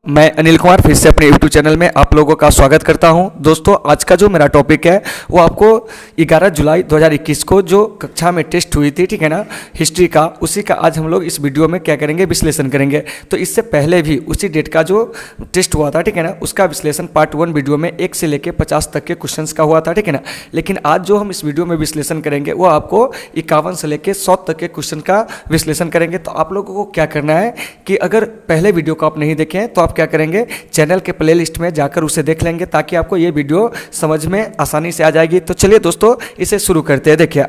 मैं अनिल कुमार फिर से अपने यूट्यूब चैनल में आप लोगों का स्वागत करता हूं। दोस्तों, आज का जो मेरा टॉपिक है वो आपको 11 जुलाई 2021 को जो कक्षा में टेस्ट हुई थी, ठीक है ना, हिस्ट्री का, उसी का आज हम लोग इस वीडियो में क्या करेंगे, विश्लेषण करेंगे। तो इससे पहले भी उसी डेट का जो टेस्ट हुआ था, ठीक है ना, उसका विश्लेषण पार्ट 1 वीडियो में 1 से लेकर 50 तक के क्वेश्चन का हुआ था, ठीक है ना। लेकिन आज जो हम इस वीडियो में विश्लेषण करेंगे वो आपको 51 से लेकर 100 तक के क्वेश्चन का विश्लेषण करेंगे। तो आप लोगों को क्या करना है कि अगर पहले वीडियो को आप नहीं देखें तो आप क्या करेंगे, चैनल के प्लेलिस्ट में जाकर उसे देख लेंगे ताकि आपको ये वीडियो समझ में आसानी से आ जाएगी। तो चलिए दोस्तों, इसे शुरू करते हैं। देखिए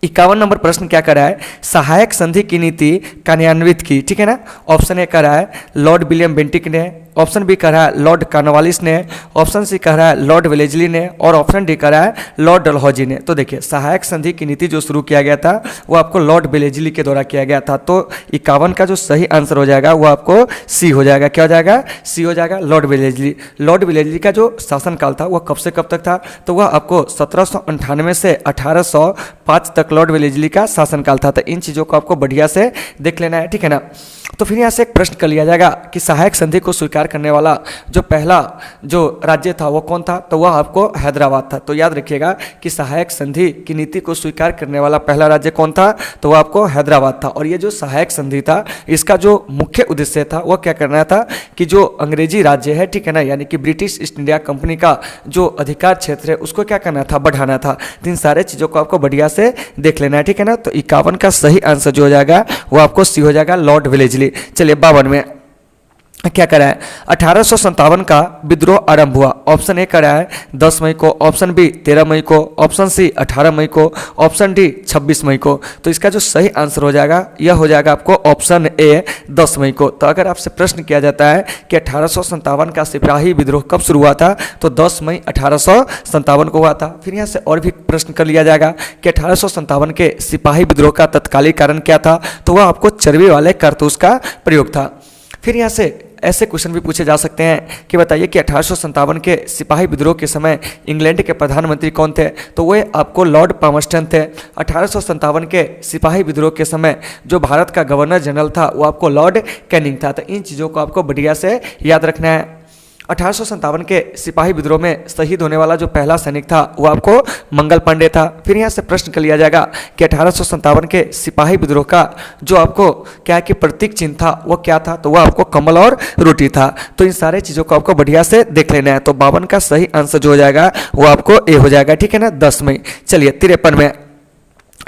51 नंबर प्रश्न क्या करा है, सहायक संधि की नीति कार्यान्वित की, ठीक है ना। ऑप्शन ए करा है लॉर्ड विलियम बेंटिक ने, ऑप्शन बी करा है लॉर्ड कॉर्नवालिस ने, ऑप्शन सी करा है लॉर्ड वेलेजली ने और ऑप्शन डी करा है लॉर्ड डलहौजी ने। तो देखिए सहायक संधि की नीति जो शुरू किया गया था वो आपको लॉर्ड वेलेजली के द्वारा किया गया था। तो 51 का जो सही आंसर हो जाएगा वो आपको सी हो जाएगा। क्या हो जाएगा, सी हो जाएगा, लॉर्ड वेलेजली। लॉर्ड वेलेजली का जो शासनकाल था वह कब से कब तक था, तो वह आपको 1798 से 1805 तक लॉर्ड वेलेजली का शासनकाल था। तो इन चीज़ों को आपको बढ़िया से देख लेना है, ठीक है ना। तो फिर यहाँ से एक प्रश्न कर लिया जाएगा कि सहायक संधि को स्वीकार करने वाला जो पहला जो राज्य था वो कौन था, तो वह आपको हैदराबाद था। तो याद रखिएगा कि सहायक संधि की नीति को स्वीकार करने वाला पहला राज्य कौन था, तो वह आपको हैदराबाद था। और ये जो सहायक संधि था इसका जो मुख्य उद्देश्य था वह क्या करना था कि जो अंग्रेजी राज्य है, ठीक है ना, यानी कि ब्रिटिश ईस्ट इंडिया कंपनी का जो अधिकार क्षेत्र है उसको क्या करना था, बढ़ाना था। तो इन सारे चीज़ों को आपको बढ़िया से देख लेना है, ठीक है ना। तो 51 का सही आंसर जो हो जाएगा वो आपको सी हो जाएगा, लॉर्ड वेलेजली। चलिए 52 में क्या करा है, 1857 का विद्रोह आरंभ हुआ। ऑप्शन ए करा है 10 मई को, ऑप्शन बी 13 मई को, ऑप्शन सी 18 मई को, ऑप्शन डी 26 मई को। तो इसका जो सही आंसर हो जाएगा यह हो जाएगा आपको ऑप्शन ए 10 मई को। तो अगर आपसे प्रश्न किया जाता है कि 1857 का सिपाही विद्रोह कब शुरू हुआ था, तो 10 मई 1857 को हुआ था। फिर यहाँ से और भी प्रश्न कर लिया जाएगा कि 1857 के सिपाही विद्रोह का तत्कालीन कारण क्या था, तो वह आपको चर्बी वाले कारतूस का प्रयोग था। फिर यहाँ से ऐसे क्वेश्चन भी पूछे जा सकते हैं कि बताइए कि 1857 के सिपाही विद्रोह के समय इंग्लैंड के प्रधानमंत्री कौन थे, तो वे आपको लॉर्ड पामस्टन थे। 1857 के सिपाही विद्रोह के समय जो भारत का गवर्नर जनरल था वो आपको लॉर्ड कैनिंग था। तो इन चीज़ों को आपको बढ़िया से याद रखना है। 1857 के सिपाही विद्रोह में शहीद होने वाला जो पहला सैनिक था वो आपको मंगल पांडे था। फिर यहाँ से प्रश्न कर लिया जाएगा कि 1857 के सिपाही विद्रोह का जो आपको क्या है कि प्रतीक चिन्ह था वो क्या था, तो वह आपको कमल और रोटी था। तो इन सारे चीज़ों को आपको बढ़िया से देख लेना है। तो 52 का सही आंसर जो हो जाएगा वो आपको ए हो जाएगा, ठीक है ना, 10 मई। चलिए 53 में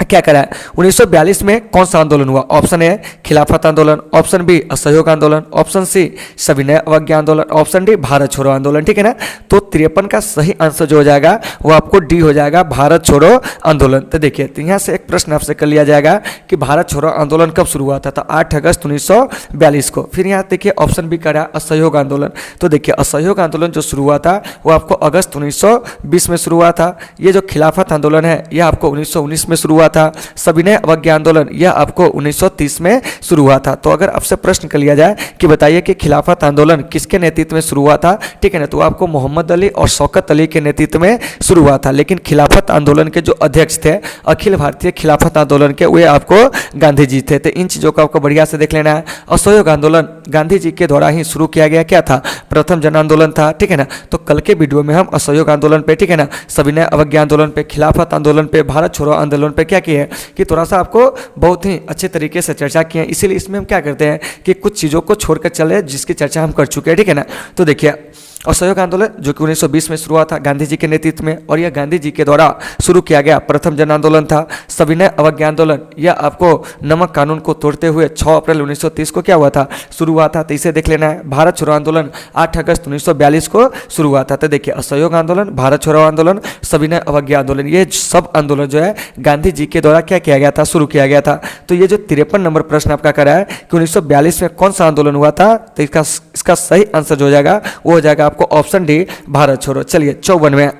क्या करा है, 1942 में कौन सा आंदोलन हुआ। ऑप्शन ए खिलाफत आंदोलन, ऑप्शन बी असहयोग आंदोलन, ऑप्शन सी सविनय अवज्ञा आंदोलन, ऑप्शन डी भारत छोड़ो आंदोलन, ठीक है ना। तो 53 का सही आंसर जो हो जाएगा वो आपको डी हो जाएगा, भारत छोड़ो आंदोलन। तो देखिए तो यहाँ से एक प्रश्न आपसे कर लिया जाएगा कि भारत छोड़ो आंदोलन कब शुरू हुआ था, तो 8 अगस्त 1942 को। फिर यहाँ देखिए ऑप्शन बी करा असहयोग आंदोलन। तो देखिए असहयोग आंदोलन जो शुरू हुआ था वो आपको अगस्त 1920 में शुरू हुआ था। ये जो खिलाफत आंदोलन है यह आपको 1919 में शुरू हुआ था। सविनय अवज्ञा आंदोलन यह आपको 1930 में शुरू हुआ था। तो अगर आपसे प्रश्न कर लिया जाए कि बताइए कि खिलाफत आंदोलन किसके नेतृत्व में शुरू हुआ था, ठीक है ना, तो आपको मोहम्मद अली और शौकत अली के नेतृत्व में शुरू हुआ था। लेकिन खिलाफत आंदोलन के जो अध्यक्ष थे अखिल भारतीय खिलाफत आंदोलन के, वे आपको गांधी जी थे। तो इन चीज़ों को आपको बढ़िया से देख लेना है। असहयोग आंदोलन गांधी जी के द्वारा ही शुरू किया गया क्या था, प्रथम जन आंदोलन था, ठीक है ना। तो कल के वीडियो में हम असहयोग आंदोलन पे, ठीक है ना, सविनय अवज्ञा आंदोलन पे, खिलाफत आंदोलन पे, भारत छोड़ो आंदोलन पे क्या किए कि थोड़ा सा आपको बहुत ही अच्छे तरीके से चर्चा की है। इसीलिए इसमें हम क्या करते हैं कि कुछ चीज़ों को छोड़कर चले जिसकी चर्चा हम कर चुके हैं, ठीक है ना। तो देखिए असहयोग आंदोलन जो कि 1920 में शुरू हुआ था गांधी जी के नेतृत्व में, और यह गांधी जी के द्वारा शुरू किया गया प्रथम जन आंदोलन था। सविनय अवज्ञा आंदोलन यह आपको नमक कानून को तोड़ते हुए 6 अप्रैल 1930 को क्या हुआ था, शुरू हुआ था। तो इसे देख लेना है। भारत छोड़ो आंदोलन 8 अगस्त 1942 को शुरू हुआ था। तो देखिए असहयोग आंदोलन, भारत छोड़ो आंदोलन, सविनय अवज्ञा आंदोलन, ये सब आंदोलन जो है गांधी जी के द्वारा क्या किया गया था, शुरू किया गया था। तो ये जो 53 नंबर प्रश्न आपका करा है कि 1942 में कौन सा आंदोलन हुआ था, तो इसका सही आंसर जो हो जाएगा वो हो जाएगा आपको ऑप्शन डी भारत छोड़ो। चलिए 54 में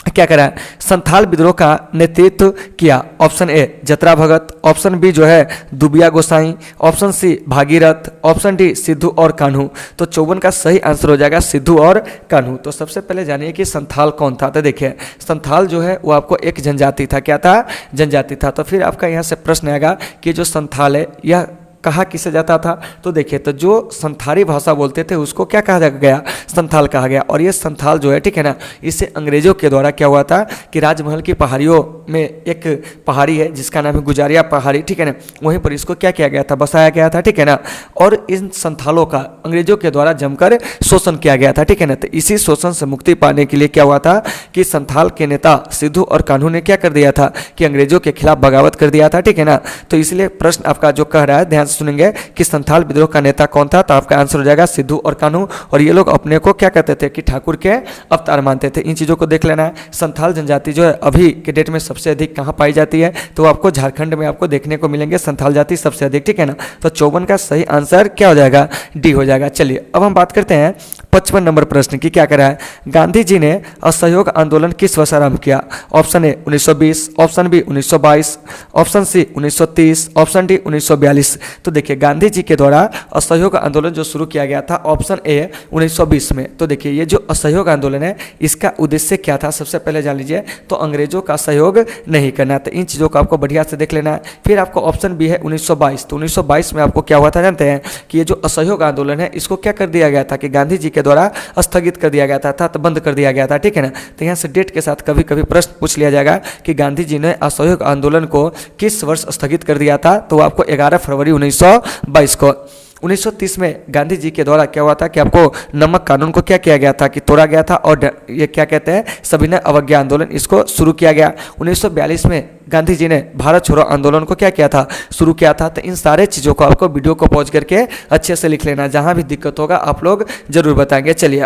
क्या करा है, संथाल विद्रोह का नेतृत्व किया। Option A Jatra Bhagat, option B जो है Dubiya Gosai, option C Bhagirath, option D Sidhu और कान्हू। तो 54 का सही आंसर हो जाएगा सिद्धू और कान्हू। तो सबसे पहले जानिए कि संथाल कौन था। तो देखिए संथाल जो है वो आपको एक जनजाति था। क्या था, जनजाति था। तो फिर आपका यहाँ से प्रश्न आएगा कि जो संथाल है यह कहा किसे जाता था? तो देखिए, तो जो संथाली भाषा बोलते थे उसको क्या कहा गया? संथाल कहा गया। और ये संथाल जो है, ठीक है ना, इसे अंग्रेजों के द्वारा क्या हुआ था कि राजमहल की पहाड़ियों में एक पहाड़ी है जिसका नाम है गुजारिया पहाड़ी, ठीक है ना, वहीं पर इसको क्या किया गया था? बसाया गया था, ठीक है ना। और इन संथालों का अंग्रेजों के द्वारा जमकर शोषण किया गया था, ठीक है ना। तो इसी शोषण से मुक्ति पाने के लिए क्या हुआ था कि संथाल के नेता सिद्धू और कान्हू ने क्या कर दिया था कि अंग्रेजों के खिलाफ बगावत कर दिया था, ठीक है ना। तो इसलिए प्रश्न आपका जो कह रहा है, ध्यान से सुनेंगे कि संथाल विद्रोह का नेता कौन था? तो आपका आंसर हो जाएगा सिद्धू और कान्हू। और ये लोग अपने को क्या कहते थे कि ठाकुर के अवतार मानते थे। इन चीज़ों को देख लेना है। संथाल जनजाति जो है अभी के डेट में सबसे अधिक कहाँ पाई जाती है? तो आपको झारखंड में आपको देखने को मिलेंगे संथाल जाति सबसे अधिक, ठीक है ना। तो 54 का सही आंसर क्या हो जाएगा? डी हो जाएगा। चलिए अब हम बात करते हैं 55 नंबर प्रश्न की। क्या करा है? गांधी जी ने असहयोग आंदोलन किस वर्ष आरंभ किया? Option A 1920, option B 1922, option C 1930, option D 1942। तो देखिए, गांधी जी के द्वारा असहयोग आंदोलन जो शुरू किया गया था ऑप्शन ए 1920 में। तो देखिए, ये जो असहयोग आंदोलन है इसका उद्देश्य क्या था? सबसे पहले जान लीजिए, तो अंग्रेजों का सहयोग नहीं करना। तो इन चीज़ों को आपको बढ़िया से देख लेना है। फिर आपको ऑप्शन बी है 1922। तो 1922 में आपको क्या हुआ था जानते हैं कि ये जो असहयोग आंदोलन है इसको क्या कर दिया गया था कि गांधी जी के द्वारा स्थगित कर दिया गया था, तो बंद कर दिया गया था, ठीक है ना। तो यहाँ से डेट के साथ कभी कभी प्रश्न पूछ लिया जाएगा कि गांधी जी ने असहयोग आंदोलन को किस वर्ष स्थगित कर दिया था? तो आपको 11 फरवरी 1922 को। 1930 में गांधी जी के द्वारा क्या हुआ था कि आपको नमक कानून को क्या किया गया था कि तोड़ा गया था, और ये क्या कहते हैं सविनय अवज्ञा आंदोलन, इसको शुरू किया गया। 1942 में गांधी जी ने भारत छोड़ो आंदोलन को क्या किया था? शुरू किया था। तो इन सारे चीज़ों को आपको वीडियो को पॉज करके अच्छे से लिख लेना, जहाँ भी दिक्कत होगा आप लोग जरूर बताएंगे। चलिए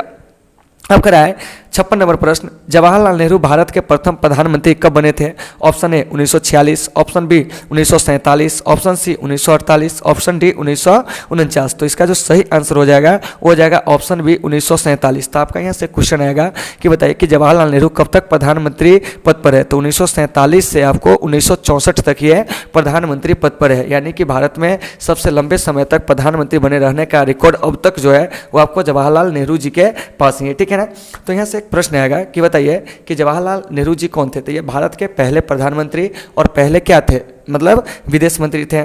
अब करा है 56 नंबर प्रश्न। जवाहरलाल नेहरू भारत के प्रथम प्रधानमंत्री कब बने थे? Option A 1946, option B 1947, option C 1948, option D 1949। तो इसका जो सही आंसर हो जाएगा वो हो जाएगा ऑप्शन बी 1947। तो आपका यहाँ से क्वेश्चन आएगा कि बताइए कि जवाहरलाल नेहरू कब तक प्रधानमंत्री पद पर है? तो 1947 से आपको 1964 तक ये प्रधानमंत्री पद पर है, यानी कि भारत में सबसे लंबे समय तक प्रधानमंत्री बने रहने का रिकॉर्ड अब तक जो है वो आपको जवाहरलाल नेहरू जी के पास ही है, ठीक है ना। तो यहाँ से एक प्रश्न आएगा कि बताइए कि जवाहरलाल नेहरू जी कौन थे? तो ये भारत के पहले प्रधानमंत्री और पहले क्या थे? मतलब विदेश मंत्री थे।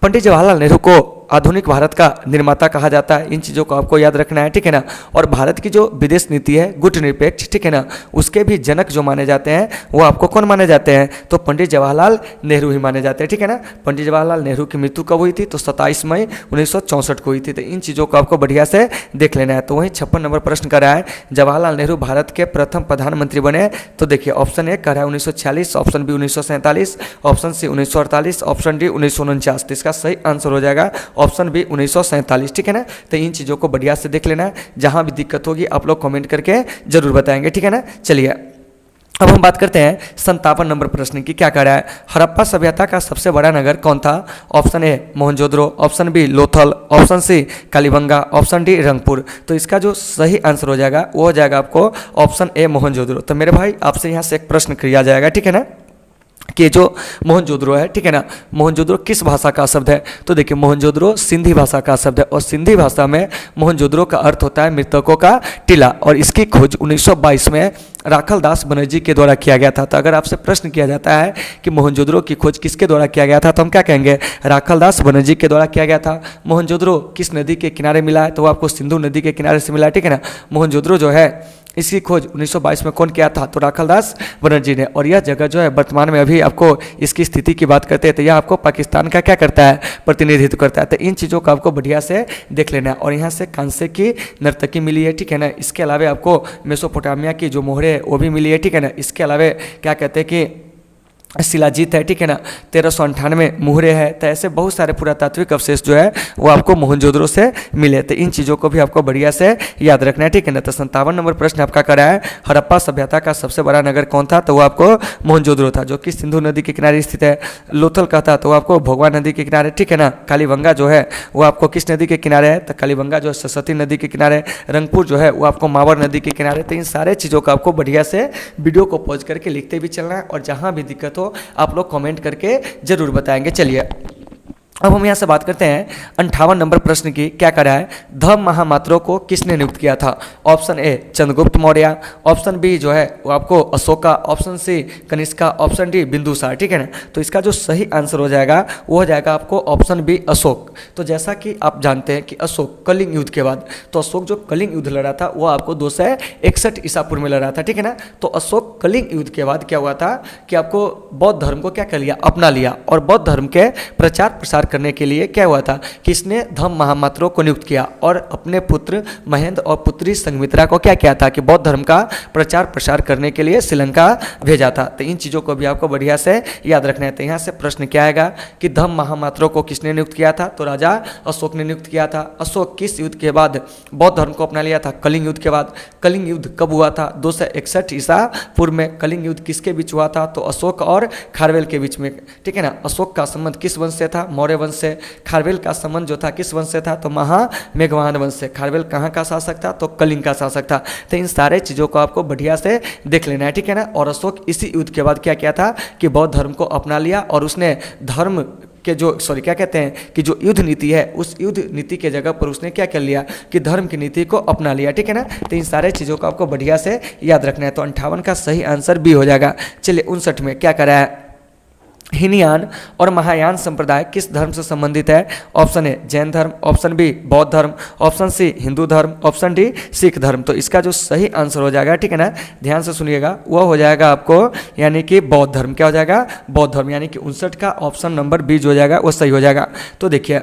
पंडित जवाहरलाल नेहरू को आधुनिक भारत का निर्माता कहा जाता है। इन चीज़ों को आपको याद रखना है, ठीक है ना। और भारत की जो विदेश नीति है गुटनिरपेक्ष, ठीक है ना, उसके भी जनक जो माने जाते हैं वो आपको कौन माने जाते हैं? तो पंडित जवाहरलाल नेहरू ही माने जाते हैं, ठीक है ना। पंडित जवाहरलाल नेहरू की मृत्यु कब हुई थी? तो 27 मई 1964 को हुई थी। तो इन चीज़ों को आपको बढ़िया से देख लेना है। तो वहीं 56 नंबर प्रश्न कर रहा है जवाहरलाल नेहरू भारत के प्रथम प्रधानमंत्री बने। तो देखिए ऑप्शन ए कर रहा है 1946, option B 1947, option C 1948, option D 1949। तो इसका सही आंसर हो जाएगा ऑप्शन बी 1947, ठीक है ना। तो इन चीज़ों को बढ़िया से देख लेना है, जहां भी दिक्कत होगी आप लोग कमेंट करके जरूर बताएंगे, ठीक है ना। चलिए अब हम बात करते हैं 57 नंबर प्रश्न की। क्या कह रहा है? हड़प्पा सभ्यता का सबसे बड़ा नगर कौन था? Option A Mohenjodaro, option B Lothal, option C Kalibanga, option D Rangpur. तो इसका जो सही आंसर हो जाएगा वो हो जाएगा आपको ऑप्शन ए मोहनजोदड़ो। तो मेरे भाई आपसे यहाँ से एक प्रश्न किया जाएगा, ठीक है ना, कि जो मोहनजोदड़ो है, ठीक है ना, मोहनजोदड़ो किस भाषा का शब्द है? तो देखिए मोहनजोदड़ो सिंधी भाषा का शब्द है, और सिंधी भाषा में मोहनजोदड़ो का अर्थ होता है मृतकों का टीला। और इसकी खोज 1922 में राखल दास बनर्जी के द्वारा किया गया था। तो अगर आपसे प्रश्न किया जाता है कि मोहनजोदड़ो की खोज किसके द्वारा किया गया था, तो हम क्या कहेंगे? राखल दास बनर्जी के द्वारा किया गया था। मोहनजोदड़ो किस नदी के किनारे मिला है? तो वो आपको सिंधु नदी के किनारे से मिला है, ठीक है ना। मोहनजोदड़ो जो है इसकी खोज 1922 में कौन किया था? तो राखल दास बनर्जी ने। और यह जगह जो है वर्तमान में अभी आपको इसकी स्थिति की बात करते हैं तो यह आपको पाकिस्तान का क्या करता है? प्रतिनिधित्व करता है। तो इन चीज़ों को आपको बढ़िया से देख लेना है। और यहाँ से कांसे की नर्तकी मिली है, ठीक है ना। इसके अलावा आपको मेसोपोटामिया की जो मोहरे है वो भी मिली है, ठीक है ना। इसके अलावा क्या कहते हैं कि शिलाजीत है, ठीक है ना, 1398 मुहरे है। तो ऐसे बहुत सारे पुरातात्विक अवशेष जो है वो आपको मोहनजोदड़ो से मिले। तो इन चीज़ों को भी आपको बढ़िया से याद रखना है, ठीक है ना। तो 57 नंबर प्रश्न आपका करा है हड़प्पा सभ्यता का सबसे बड़ा नगर कौन था? तो वो आपको मोहनजोदड़ो था, जो कि सिंधु नदी के किनारे स्थित है। लोथल का था तो वो आपको भोगवा नदी के किनारे, ठीक है ना। कालीबंगा जो है वो आपको किस नदी के किनारे है? तो कालीबंगा जो है सरस्वती नदी के किनारे। रंगपुर जो है वो आपको मावर नदी के किनारे। तो इन सारे चीज़ों को आपको बढ़िया से वीडियो को पॉज करके लिखते भी चलना है, और जहाँ भी दिक्कत आप लोग कमेंट करके जरूर बताएंगे। चलिए अब हम यहाँ से बात करते हैं 58 नंबर प्रश्न की। क्या करा है, ध महामात्रों को किसने नियुक्त किया था? Option A Chandragupta Maurya, option B जो है वो आपको Ashoka, option C Kanishka, option D Bindusara. ठीक है ना, तो इसका जो सही आंसर हो जाएगा वो हो जाएगा आपको ऑप्शन बी अशोक। तो जैसा कि आप जानते हैं कि अशोक कलिंग युद्ध के बाद, तो अशोक जो कलिंग युद्ध लड़ा था वो आपको 261 ईसा पूर्व में लड़ा था। ठीक है ना, तो अशोक कलिंग युद्ध के बाद क्या हुआ था कि आपको बौद्ध धर्म को क्या कर लिया, अपना लिया, और बौद्ध धर्म के प्रचार प्रसार करने के लिए क्या हुआ था कि इसने धम्म महामात्रों को नियुक्त किया और अपने पुत्र महेंद्र और पुत्री संघमित्रा को क्या किया था कि बौद्ध धर्म का प्रचार प्रसार करने के लिए श्रीलंका भेजा था। तो इन चीज़ों को भी आपको बढ़िया से याद रखना है। तो यहाँ से प्रश्न क्या आएगा कि धम्म महामात्रों को किसने नियुक्त किया था? तो राजा अशोक ने नियुक्त किया था। अशोक किस युद्ध के बाद बौद्ध धर्म को अपना लिया था? कलिंग युद्ध के बाद। कलिंग युद्ध कब हुआ था? 261 ईसा पूर्व में। कलिंग युद्ध किसके बीच हुआ था? तो अशोक और खारवेल के बीच में। ठीक है ना, अशोक का संबंध किस वंश से था? मौर्य वंश से। खारवेल का संबंध जो था किस वंश से था? तो महामेघवाहन वंश से। खारवेल कहाँ का शासक था? तो कलिंग का शासक था। तो इन सारे चीज़ों को आपको बढ़िया से देख लेना है। ठीक है ना, और अशोक इसी युद्ध के बाद क्या किया था कि बौद्ध धर्म को अपना लिया और उसने धर्म के जो क्या कहते हैं कि जो युद्ध नीति है उस युद्ध नीति के जगह पर उसने क्या कर लिया कि धर्म की नीति को अपना लिया। ठीक है ना, तो इन सारे चीज़ों को आपको बढ़िया से याद रखना है। तो 58 का सही आंसर बी हो जाएगा। चलिए 59 में क्या करा है, हीनयान और महायान संप्रदाय किस धर्म से संबंधित है? ऑप्शन ए जैन धर्म, ऑप्शन बी बौद्ध धर्म, ऑप्शन सी हिंदू धर्म, ऑप्शन डी सिख धर्म। तो इसका जो सही आंसर हो जाएगा, ठीक है ना, ध्यान से सुनिएगा, वह हो जाएगा आपको यानी कि बौद्ध धर्म। क्या हो जाएगा? बौद्ध धर्म, यानी कि 59 का ऑप्शन नंबर बी जो हो जाएगा वो सही हो जाएगा। तो देखिए,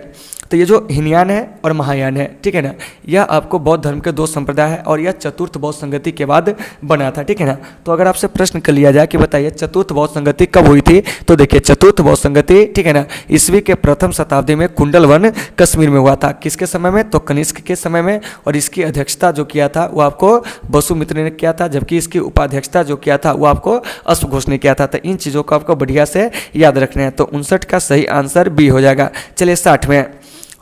तो ये जो हीनयान है और महायान है, ठीक है ना, यह आपको बौद्ध धर्म के दो संप्रदाय है और यह चतुर्थ बौद्ध संगति के बाद बना था। ठीक है ना, तो अगर आपसे प्रश्न कर लिया जाए कि बताइए चतुर्थ बौद्ध संगति कब हुई थी, तो देखिए चतुर्थ बौद्ध संगति, ठीक है ना, ईस्वी के प्रथम शताब्दी में कुंडलवन कश्मीर में हुआ था। किसके समय में? तो कनिष्क के समय में। और इसकी अध्यक्षता जो किया था वो आपको वसुमित्र ने किया था, जबकि इसकी उपाध्यक्षता जो किया था वो आपको अश्वघोष ने किया था। तो इन चीज़ों को आपको बढ़िया से याद रखना है। तो 59 का सही आंसर बी हो जाएगा। चलिए 60 में,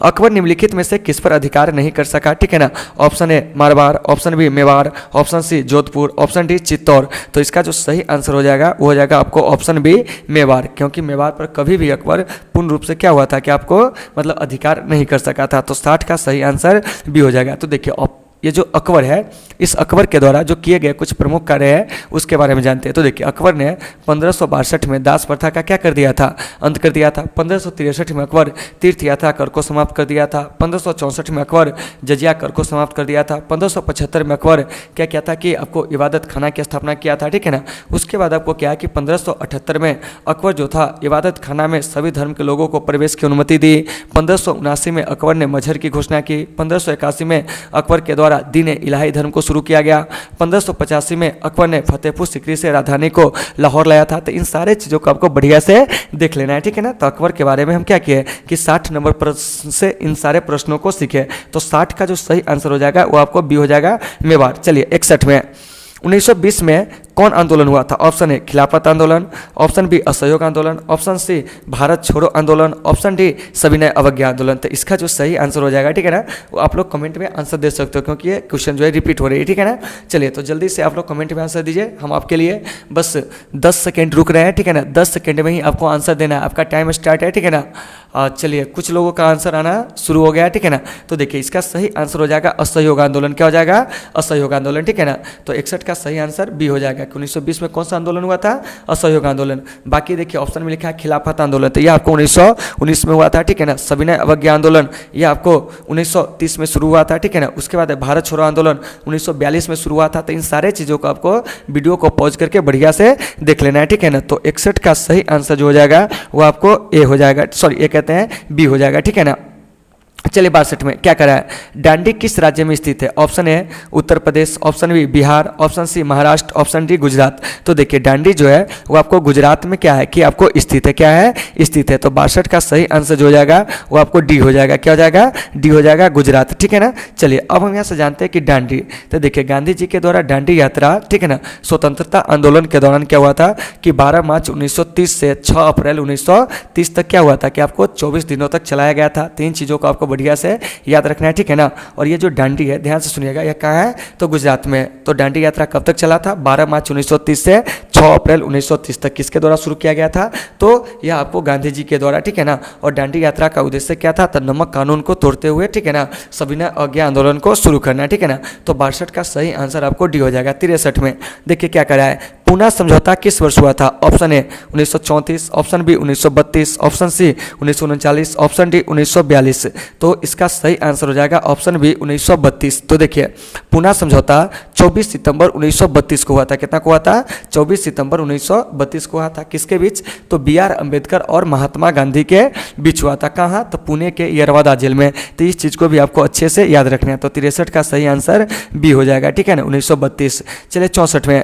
अकबर निम्नलिखित में से किस पर अधिकार नहीं कर सका? ठीक है ना, option A Marwar, option B Mewar, option C Jodhpur, option D Chittor. तो इसका जो सही आंसर हो जाएगा वो हो जाएगा आपको ऑप्शन बी मेवाड़, क्योंकि मेवाड़ पर कभी भी अकबर पूर्ण रूप से क्या हुआ था कि आपको मतलब अधिकार नहीं कर सका था। तो 60 का सही आंसर बी हो जाएगा। तो देखिए ये जो अकबर है, इस अकबर के द्वारा जो किए गए कुछ प्रमुख कार्य है उसके बारे में जानते हैं। तो देखिए, अकबर ने 1562 में दास प्रथा का क्या कर दिया था? अंत कर दिया था। 1563 में अकबर तीर्थ यात्रा कर को समाप्त कर दिया था। 1564 में अकबर जजिया कर को समाप्त कर दिया था। 1575 में अकबर क्या किया था कि आपको इबादत खाना की स्थापना किया था। ठीक है ना, उसके बाद आपको क्या है कि 1578 में अकबर जो था इबादत खाना में सभी धर्म के लोगों को प्रवेश की अनुमति दी। 1579 में अकबर ने मजहर की घोषणा की। 1581 में अकबर के द्वारा दीन इलाही धर्म को शुरू किया गया। 1585 में अकबर ने फतेहपुर सीकरी से राजधानी को लाहौर लाया था। तो इन सारे चीज़ों को आपको बढ़िया से देख लेना है। ठीक है ना, तो अकबर के बारे में हम क्या किए कि 60 नंबर प्रश्न से इन सारे प्रश्नों को सीखे। तो 60 का जो सही आंसर हो जाएगा वो आपको बी हो जाएगा मेवाड़। चलिए 61 में, 1920 में कौन आंदोलन हुआ था? ऑप्शन ए खिलाफत आंदोलन, ऑप्शन बी असहयोग आंदोलन, ऑप्शन सी भारत छोड़ो आंदोलन, ऑप्शन डी सविनय अवज्ञा आंदोलन। तो इसका जो सही आंसर हो जाएगा, ठीक है ना, वो आप लोग कमेंट में आंसर दे सकते हो क्योंकि ये क्वेश्चन जो है रिपीट हो रही है। ठीक है ना, चलिए तो जल्दी से आप लोग कमेंट में आंसर दीजिए। हम आपके लिए बस 10 सेकेंड रुक रहे हैं। ठीक है ना, 10 सेकेंड में ही आपको आंसर देना है। आपका टाइम स्टार्ट है। ठीक है ना, चलिए कुछ लोगों का आंसर आना शुरू हो गया। ठीक है ना, तो देखिए इसका सही आंसर हो जाएगा असहयोग आंदोलन। क्या हो जाएगा? असहयोग आंदोलन। ठीक है ना, तो 61 का सही आंसर बी हो जाएगा कि 1920 में कौन सा आंदोलन हुआ था? असहयोग आंदोलन। बाकी देखिए ऑप्शन में लिखा है खिलाफत आंदोलन, तो यह आपको 1919 में हुआ था। ठीक है ना, सविनय अवज्ञा आंदोलन यह आपको 1930 में शुरू हुआ था। ठीक है ना, उसके बाद भारत छोड़ो आंदोलन 1942 में शुरू हुआ था। तो इन सारे चीज़ों को आपको वीडियो को पॉज करके बढ़िया से देख लेना है। ठीक है ना, तो 61 का सही आंसर जो हो जाएगा वो आपको ए हो जाएगा, सॉरी ए कहते हैं बी हो जाएगा। ठीक है ना, चलिए 62 में क्या करा है? डांडी किस राज्य में स्थित है? Option A Uttar Pradesh, option B Bihar, option C Maharashtra, option D Gujarat. तो देखिए डांडी जो है वो आपको गुजरात में क्या है कि आपको स्थित है। क्या है? स्थित है। तो 62 का सही आंसर जो हो जाएगा वो आपको डी हो जाएगा। क्या हो जाएगा? डी हो जाएगा, गुजरात। ठीक है ना, चलिए अब हम यहाँ से जानते हैं कि डांडी, तो देखिए गांधी जी के द्वारा डांडी यात्रा, ठीक है ना, स्वतंत्रता आंदोलन के दौरान क्या हुआ था कि 12 मार्च 1930 से 6 अप्रैल 1930 तक क्या हुआ था कि आपको 24 दिनों तक चलाया गया था। तीन चीज़ों को आपको बढ़िया से याद रखना है, ठीक है ना। और ये जो दांडी है, ध्यान से सुनिएगा, यह कहाँ है, तो गुजरात में है। तो दांडी यात्रा कब तक चला था, 12 मार्च 1930 से 6 अप्रैल 1930 तक। किसके द्वारा शुरू किया गया था, तो यह आपको गांधी जी के द्वारा, ठीक है ना। और दांडी यात्रा का उद्देश्य क्या था, तो नमक कानून को तोड़ते हुए, ठीक है ना, सविनय अवज्ञा आंदोलन को शुरू करना, ठीक है ना। तो 62 का सही आंसर आपको डी हो जाएगा। 63 में देखिए क्या करा है, पूना समझौता किस वर्ष हुआ था, option A 1934, option B 1932, option C 1939, option D 1942। तो इसका सही आंसर हो जाएगा ऑप्शन बी 1932। तो देखिए पूना समझौता 24 सितंबर 1932 को हुआ था। कितना को हुआ था, 24 सितंबर 1932 को हुआ था। किसके बीच, तो बी आर अम्बेडकर और महात्मा गांधी के बीच हुआ था। कहाँ, तो पुणे के यरवादा जेल में। तो इस चीज़ को भी आपको अच्छे से याद रखना है। तो 63 का सही आंसर बी हो जाएगा, ठीक है ना, 1932। चलिए 64 में,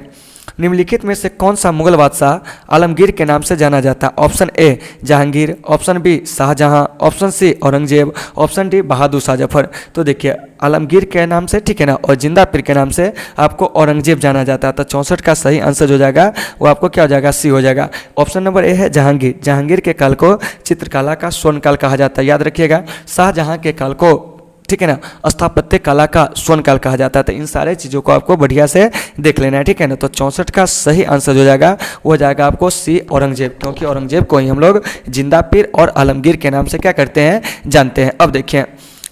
निम्नलिखित में से कौन सा मुगल बादशाह आलमगीर के नाम से जाना जाता है, option A Jahangir, option B Shahjahan, option C Aurangzeb, option D Bahadur Shah Zafar. तो देखिए आलमगीर के नाम से, ठीक है ना, और जिंदा पीर के नाम से आपको औरंगजेब जाना जाता है। तो 64 का सही आंसर जो जाएगा वो आपको क्या हो जाएगा, सी हो जाएगा। ऑप्शन नंबर ए है जहांगीर। जहांगीर के काल को चित्रकला का स्वर्ण काल कहा जाता है, याद रखिएगा। शाहजहां के काल को, ठीक है ना, स्थापत्य कला का स्वर्ण काल कहा जाता है। तो इन सारे चीज़ों को आपको बढ़िया से देख लेना है, ठीक है ना। तो 64 का सही आंसर जो जाएगा वो जाएगा आपको सी औरंगजेब, क्योंकि औरंगजेब को ही हम लोग जिंदा पीर और आलमगीर के नाम से क्या करते हैं, जानते हैं। अब देखिए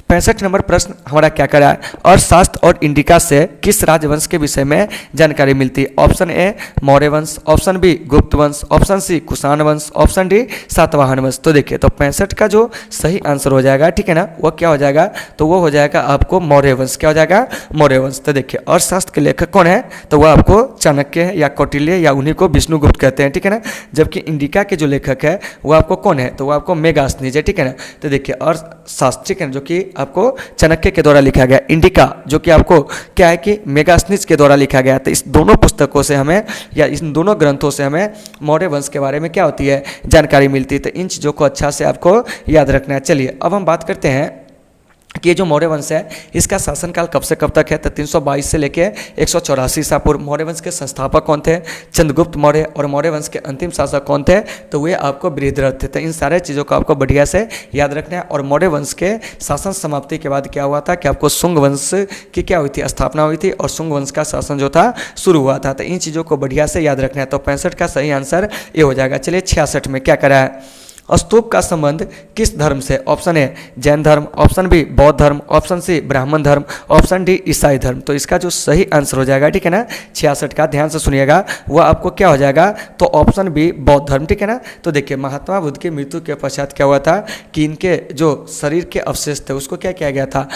65 नंबर प्रश्न हमारा क्या करा है, अर्थशास्त्र और इंडिका से किस राजवंश के विषय में जानकारी मिलती है, ऑप्शन ए मौर्य वंश, ऑप्शन बी गुप्त वंश, ऑप्शन सी कुषाण वंश, ऑप्शन डी सातवाहन वंश। तो देखिए तो 65 का जो सही आंसर हो जाएगा, ठीक है ना, वो क्या हो जाएगा, तो वो हो जाएगा आपको मौर्य वंश। क्या हो जाएगा, मौर्य वंश। तो देखिए अर्थशास्त्र के लेखक कौन है, तो वह आपको चाणक्य है या कौटिल्य या उन्हीं को विष्णुगुप्त कहते हैं, ठीक है ना। जबकि इंडिका के जो लेखक है वो आपको कौन है, तो वो आपको मेगास्थनीज है, ठीक है ना। तो देखिए अर्थशास्त्र, ठीक है, जो कि आपको चाणक्य के द्वारा लिखा गया, इंडिका जो कि आपको क्या है कि मेगास्थनीज के द्वारा लिखा गया। तो इस दोनों पुस्तकों से हमें या इन दोनों ग्रंथों से हमें मौर्य वंश के बारे में क्या होती है, जानकारी मिलती है। तो इन चीज़ों को अच्छा से आपको याद रखना है। चलिए अब हम बात करते हैं कि ये जो मौर्य वंश है इसका शासनकाल कब से कब तक है, तो 322 से लेके 184 ईसा पूर्व। मौर्य वंश के संस्थापक कौन थे, चंद्रगुप्त मौर्य। और मौर्य वंश के अंतिम शासक कौन थे, तो वे आपको बृहद्रथ थे। तो इन सारे चीज़ों को आपको बढ़िया से याद रखना है। और मौर्य वंश के शासन समाप्ति के बाद क्या हुआ था कि आपको शुंग वंश की क्या हुई थी, स्थापना हुई थी, और शुंग वंश का शासन जो था शुरू हुआ था। तो इन चीज़ों को बढ़िया से याद रखना है। तो 65 का सही आंसर ये हो जाएगा। चलिए 66 में क्या करा है, स्तूप का संबंध किस धर्म से, ऑप्शन ए जैन धर्म, ऑप्शन बी बौद्ध धर्म, ऑप्शन सी ब्राह्मण धर्म, ऑप्शन डी ईसाई धर्म। तो इसका जो सही आंसर हो जाएगा, ठीक है ना, 66 का, ध्यान से सुनिएगा, वह आपको क्या हो जाएगा, तो ऑप्शन बी बौद्ध धर्म, ठीक है ना। तो देखिए महात्मा बुद्ध की मृत्यु के पश्चात क्या हुआ था कि इनके जो शरीर के अवशेष थे उसको क्या किया गया था,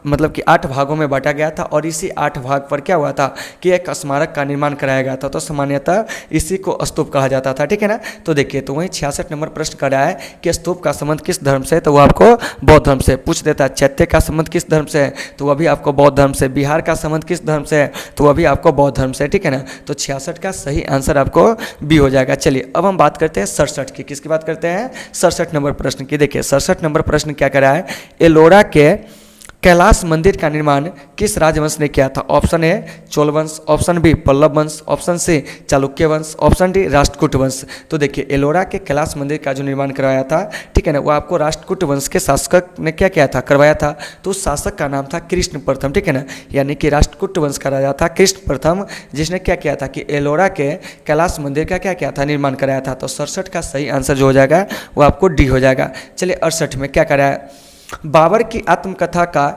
मतलब कि 8 भागों में बांटा गया था। और इसी 8 भाग पर क्या हुआ था कि एक स्मारक का निर्माण कराया गया था। तो सामान्यतः इसी को स्तूप कहा जाता था, ठीक है ना। तो देखिए तो वहीं 66 नंबर प्रश्न कर रहा है कि स्तूप का संबंध किस धर्म से, तो वो आपको बौद्ध धर्म से पूछ देता है। चैत्य का संबंध किस धर्म से है, तो वह भी आपको बौद्ध धर्म से। बिहार का संबंध किस धर्म से है, तो वह भी आपको बौद्ध धर्म से, ठीक है ना। तो 66 का सही आंसर आपको बी हो जाएगा। चलिए अब हम बात करते हैं 67 की। किसकी बात करते हैं, 67 नंबर प्रश्न की। देखिए 67 नंबर प्रश्न क्या कर रहा है, एलोरा के कैलाश मंदिर का निर्माण किस राजवंश ने किया था, ऑप्शन ए चोल वंश, ऑप्शन बी पल्लव वंश, ऑप्शन सी चालुक्य वंश, ऑप्शन डी राष्ट्रकूट वंश। तो देखिए एलोरा के कैलाश मंदिर का जो निर्माण करवाया था, ठीक है ना, वो आपको राष्ट्रकूट वंश के शासक ने क्या किया था, करवाया था। तो उस शासक का नाम था कृष्ण प्रथम, ठीक है ना, यानी कि राष्ट्रकूट वंश का राजा था कृष्ण प्रथम, जिसने क्या किया था कि एलोरा के कैलाश मंदिर का क्या किया था, निर्माण कराया था। तो 67 का सही आंसर जो हो जाएगा वो आपको डी हो जाएगा। चलिए 68 में क्या करा है, बाबर की आत्मकथा का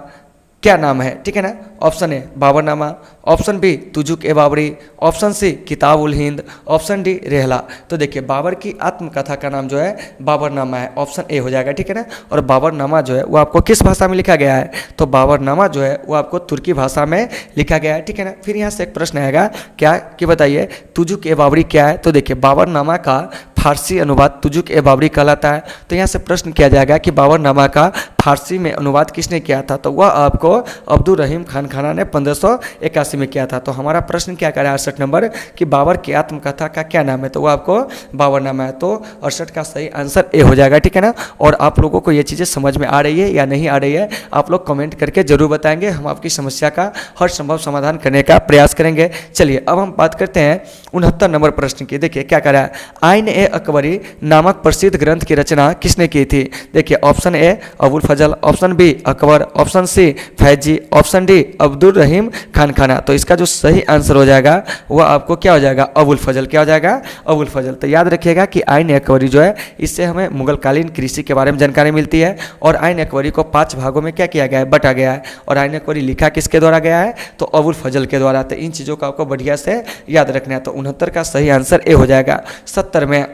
क्या नाम है, ठीक है ना। Option A Baburnama, option B Tuzuk e Baburi, option C Kitab ul Hind, option D Rehla. तो देखिए बाबर की आत्मकथा का नाम जो है बाबरनामा है, ऑप्शन ए हो जाएगा, ठीक है ना। और बाबरनामा जो है वो आपको किस भाषा में लिखा गया है, तो बाबरनामा जो है वो आपको तुर्की भाषा में लिखा गया है, ठीक है ना। फिर यहाँ से एक प्रश्न आएगा क्या कि बताइए तुजुक ए बाबरी क्या है, तो देखिए बाबरनामा का फारसी अनुवाद तुजुक ए बाबरी कहलाता है। तो यहाँ से प्रश्न किया जाएगा कि बाबरनामा का फारसी में अनुवाद किसने किया था, तो वह आपको अब्दुल रहीम खान खाना ने 1581 में किया था। तो हमारा प्रश्न क्या करा 68 नंबर कि बाबर की आत्मकथा का क्या नाम है, तो वो आपको बाबरनामा है। तो 68 का सही आंसर ए हो जाएगा, ठीक है ना। और आप लोगों को ये चीज़ें समझ में आ रही है या नहीं आ रही है, आप लोग कमेंट करके जरूर बताएंगे, हम आपकी समस्या का हर संभव समाधान करने का प्रयास करेंगे। चलिए अब हम बात करते हैं 69 नंबर प्रश्न की। देखिए क्या करा है, आइन ए अकबरी नामक प्रसिद्ध ग्रंथ की रचना किसने की थी, देखिए option A Abul Fazal, option B Akbar, option C Faizi, option D Abdul Rahim Khan Khana. तो इसका जो सही आंसर हो जाएगा वह आपको क्या हो जाएगा, अबुल फजल। क्या हो जाएगा, अबुल फजल। तो याद रखिएगा कि आइन अकबरी जो है इससे हमें मुगलकालीन कृषि के बारे में जानकारी मिलती है और आइन अकबरी को 5 भागों में क्या किया गया है, बटा गया है। और आइन अकबरी लिखा किसके द्वारा गया है, तो अबुल फजल के द्वारा। तो इन चीज़ों को आपको बढ़िया से याद रखना है। तो 69 का सही आंसर ए हो जाएगा। 70 में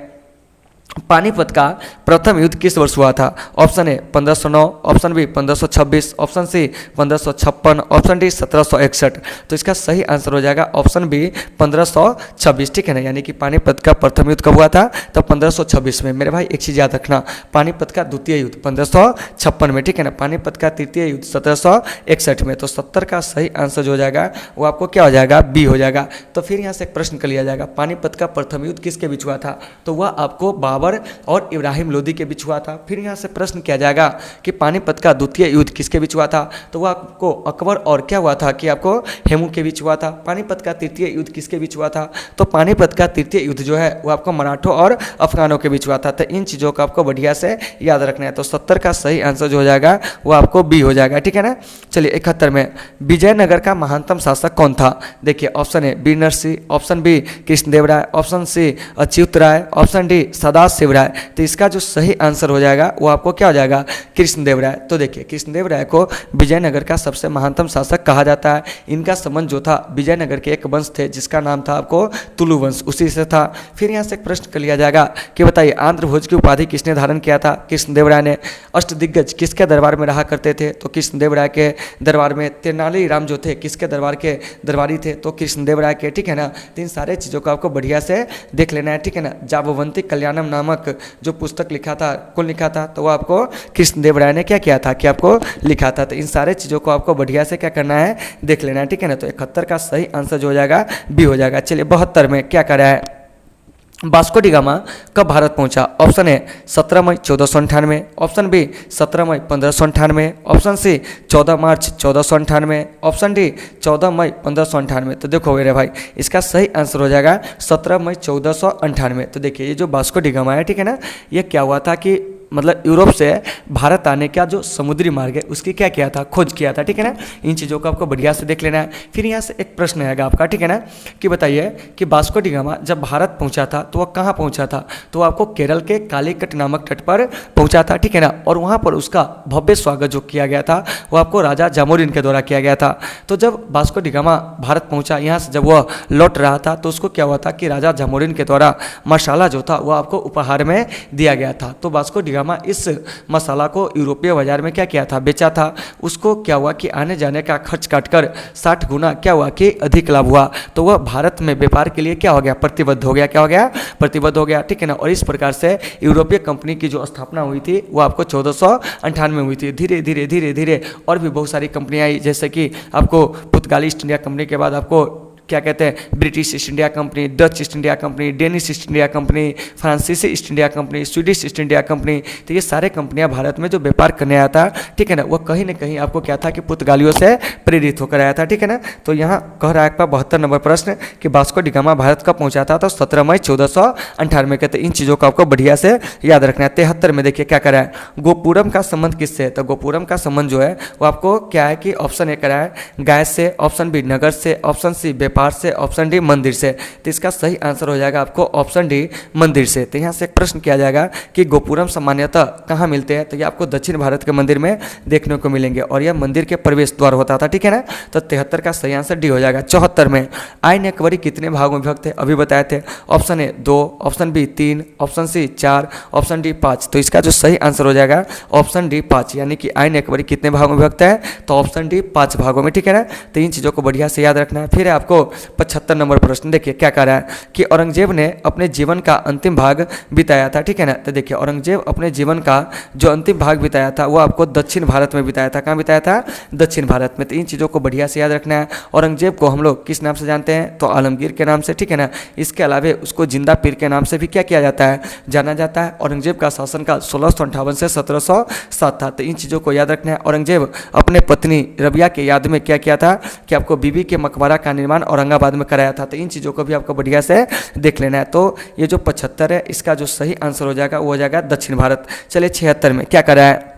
पानीपत का प्रथम युद्ध किस वर्ष हुआ था? Option A 1509, option B 1526, option C 1556, option D 1761। तो इसका सही आंसर हो जाएगा ऑप्शन बी 1526, ठीक है ना। यानी कि पानीपत का प्रथम युद्ध कब हुआ था, तो 1526 में। मेरे भाई एक चीज़ याद रखना, पानीपत का द्वितीय युद्ध 1556 में, ठीक है ना। पानीपत का तृतीय युद्ध 1761 में। तो 70 का सही आंसर जो हो जाएगा वो आपको क्या हो जाएगा, बी हो जाएगा। तो फिर यहाँ से एक प्रश्न कर लिया जाएगा, पानीपत का प्रथम युद्ध किसके बीच हुआ था? तो वह आपको बाबर और इब्राहिम लोदी के बीच हुआ था। फिर यहाँ से प्रश्न किया जाएगा कि पानीपत का द्वितीय युद्ध किसके बीच हुआ था? तो वह आपको अकबर और क्या हुआ था कि आपको हेमू के बीच हुआ था। पानीपत का तृतीय युद्ध किसके बीच हुआ था? तो पानीपत का तृतीय युद्ध जो है वो आपको मराठों और अफगानों के बीच हुआ था। तो इन चीज़ों को आपको बढ़िया से याद रखना है। तो 70 का सही आंसर जो हो जाएगा वो आपको बी हो जाएगा, ठीक है ना। चलिए 71 में विजयनगर का महानतम शासक कौन था? देखिए option A B Narasimha, option B Krishnadeva Raya, option C Achyuta Raya, option D Sadashiva Raya. तो इसका जो सही आंसर हो जाएगा वो आपको क्या हो जाएगा, कृष्णदेव राय। तो देखिए कृष्णदेव राय को विजयनगर का सबसे महानतम शासक कहा जाता है। इनका संबंध जो था विजयनगर के एक वंश थे जिसका नाम था आपको तुलु वंश, उसी से था। फिर यहाँ से एक प्रश्न कर लिया जाएगा कि बताइए आंध्र भोज की उपाधि किसने धारण किया था? कृष्णदेव राय ने। अष्टदिग्गज किसके दरबार में रहा करते थे? तो कृष्णदेव राय के दरबार में। तेनालीराम जो थे किसके दरबार के दरबारी थे? तो कृष्णदेव राय के, ठीक है ना। तो इन सारे चीज़ों को आपको बढ़िया से देख लेना है, ठीक है ना। जाबवंती कल्याणम नामक जो पुस्तक लिखा था, कौन लिखा था? तो वो आपको कृष्णदेव राय ने क्या किया था कि आपको लिखा था। तो इन सारे चीज़ों को आपको बढ़िया से क्या करना है, देख लेना है, ठीक है ना। तो 71 का सही आंसर जो हो जाएगा बी हो जाएगा। चलिए 72 में क्या करा है, वास्को डी गामा कब भारत पहुंचा? ऑप्शन ए 17 मई 1498, ऑप्शन बी 17 मई 1598, ऑप्शन सी 14 मार्च 1498, ऑप्शन डी 14 मई 1598। तो देखो मेरे भाई इसका सही आंसर हो जाएगा 17 मई 1498। तो देखिए ये जो वास्को डी गामा है, ठीक है ना, ये क्या हुआ था कि मतलब यूरोप से भारत आने का जो समुद्री मार्ग है उसकी क्या किया था, खोज किया था, ठीक है ना। इन चीज़ों को आपको बढ़िया से देख लेना है। फिर यहाँ से एक प्रश्न आएगा आपका, ठीक है ना, कि बताइए कि वास्को डी गामा जब भारत पहुँचा था तो वह कहाँ पहुँचा था? तो आपको केरल के कालीकट नामक तट पर पहुँचा था, ठीक है ना। और वहाँ पर उसका भव्य स्वागत जो किया गया था वो आपको राजा जामोरिन के द्वारा किया गया था। तो जब वास्को डी गामा भारत पहुँचा, यहाँ से जब वह लौट रहा था तो उसको क्या हुआ था कि राजा जामोरिन के द्वारा मसाला जो था वो आपको उपहार में दिया गया था। तो वास्को डी गामा इस मसाला को यूरोपीय बाजार में क्या किया था, बेचा था। उसको क्या हुआ कि आने जाने का खर्च काटकर 60 गुना क्या हुआ कि अधिक लाभ हुआ। तो वह भारत में व्यापार के लिए क्या हो गया, प्रतिबद्ध हो गया। क्या हो गया, प्रतिबद्ध हो गया, ठीक है ना। और इस प्रकार से यूरोपीय कंपनी की जो स्थापना हुई थी वो आपको 1498 में हुई थी। धीरे धीरे धीरे धीरे और भी बहुत सारी कंपनियां आई, जैसे कि आपको पुर्तगाली ईस्ट इंडिया कंपनी के बाद आपको क्या कहते हैं, British East India Company, Dutch East India Company, Danish East India Company, फ्रांसीसी East India Company, Swedish East India Company. तो ये सारे कंपनियां भारत में जो व्यापार करने आया था, ठीक है ना, वो कहीं ना कहीं आपको क्या था कि पुर्तगालियों से प्रेरित होकर आया था, ठीक है ना। तो यहाँ कह रहा है आपका 72 नंबर प्रश्न कि वास्को डी गामा भारत कब पहुंचा था? तो 17 मई 1498 के। तो इन चीज़ों को आपको बढ़िया से याद रखना है। 73 में देखिए क्या करा है, गोपुरम का संबंध किससे है? तो गोपुरम का संबंध जो है वो आपको क्या है कि ऑप्शन ए करा है गाय से, ऑप्शन बी नगर से, ऑप्शन सी व्यापार से, ऑप्शन डी मंदिर से। तो इसका सही आंसर हो जाएगा आपको ऑप्शन डी मंदिर से। तो यहाँ से एक प्रश्न किया जाएगा कि गोपुरम सामान्यतः कहाँ मिलते हैं? तो ये आपको दक्षिण भारत के मंदिर में देखने को मिलेंगे और यह मंदिर के प्रवेश द्वार होता था, ठीक है ना। तो 73 का सही आंसर डी हो जाएगा। 74 में आइन अकबरी कितने भागों में विभक्त है? अभी बताए थे। Option A 2, option B 3, option C 4, option D 5। तो इसका जो सही आंसर हो जाएगा ऑप्शन डी 5। यानी कि आइन अकबरी कितने भागों में विभक्त है? तो ऑप्शन डी 5 भागों में, ठीक है ना। तो इन चीज़ों को बढ़िया से याद रखना है। फिर आपको 75 नंबर प्रश्न देखिए क्या कह रहा है कि औरंगजेब ने अपने जीवन का अंतिम भाग बिताया था, ठीक है ना। तो देखिए औरंगजेब अपने जीवन का जो अंतिम भाग बिताया था वो आपको दक्षिण भारत में बिताया था। कहाँ बिताया था? दक्षिण भारत में। तो इन चीज़ों को बढ़िया से याद रखना है। औरंगजेब को हम लोग किस नाम से जानते हैं? तो आलमगीर के नाम से, ठीक है ना। इसके अलावा उसको जिंदा पीर के नाम से भी क्या किया जाता है, जाना जाता है। औरंगजेब का शासनकाल 1658 से 1707 था। तो इन चीज़ों को याद रखना है। औरंगजेब अपने पत्नी रबिया के याद में क्या किया था कि आपको बीबी के मकबरा का निर्माण औरंगाबाद में कराया था। तो इन चीज़ों को भी आपको बढ़िया से देख लेना है। तो ये जो 75 है इसका जो सही आंसर हो जाएगा वो हो जाएगा दक्षिण भारत। चलिए 76 में क्या करा है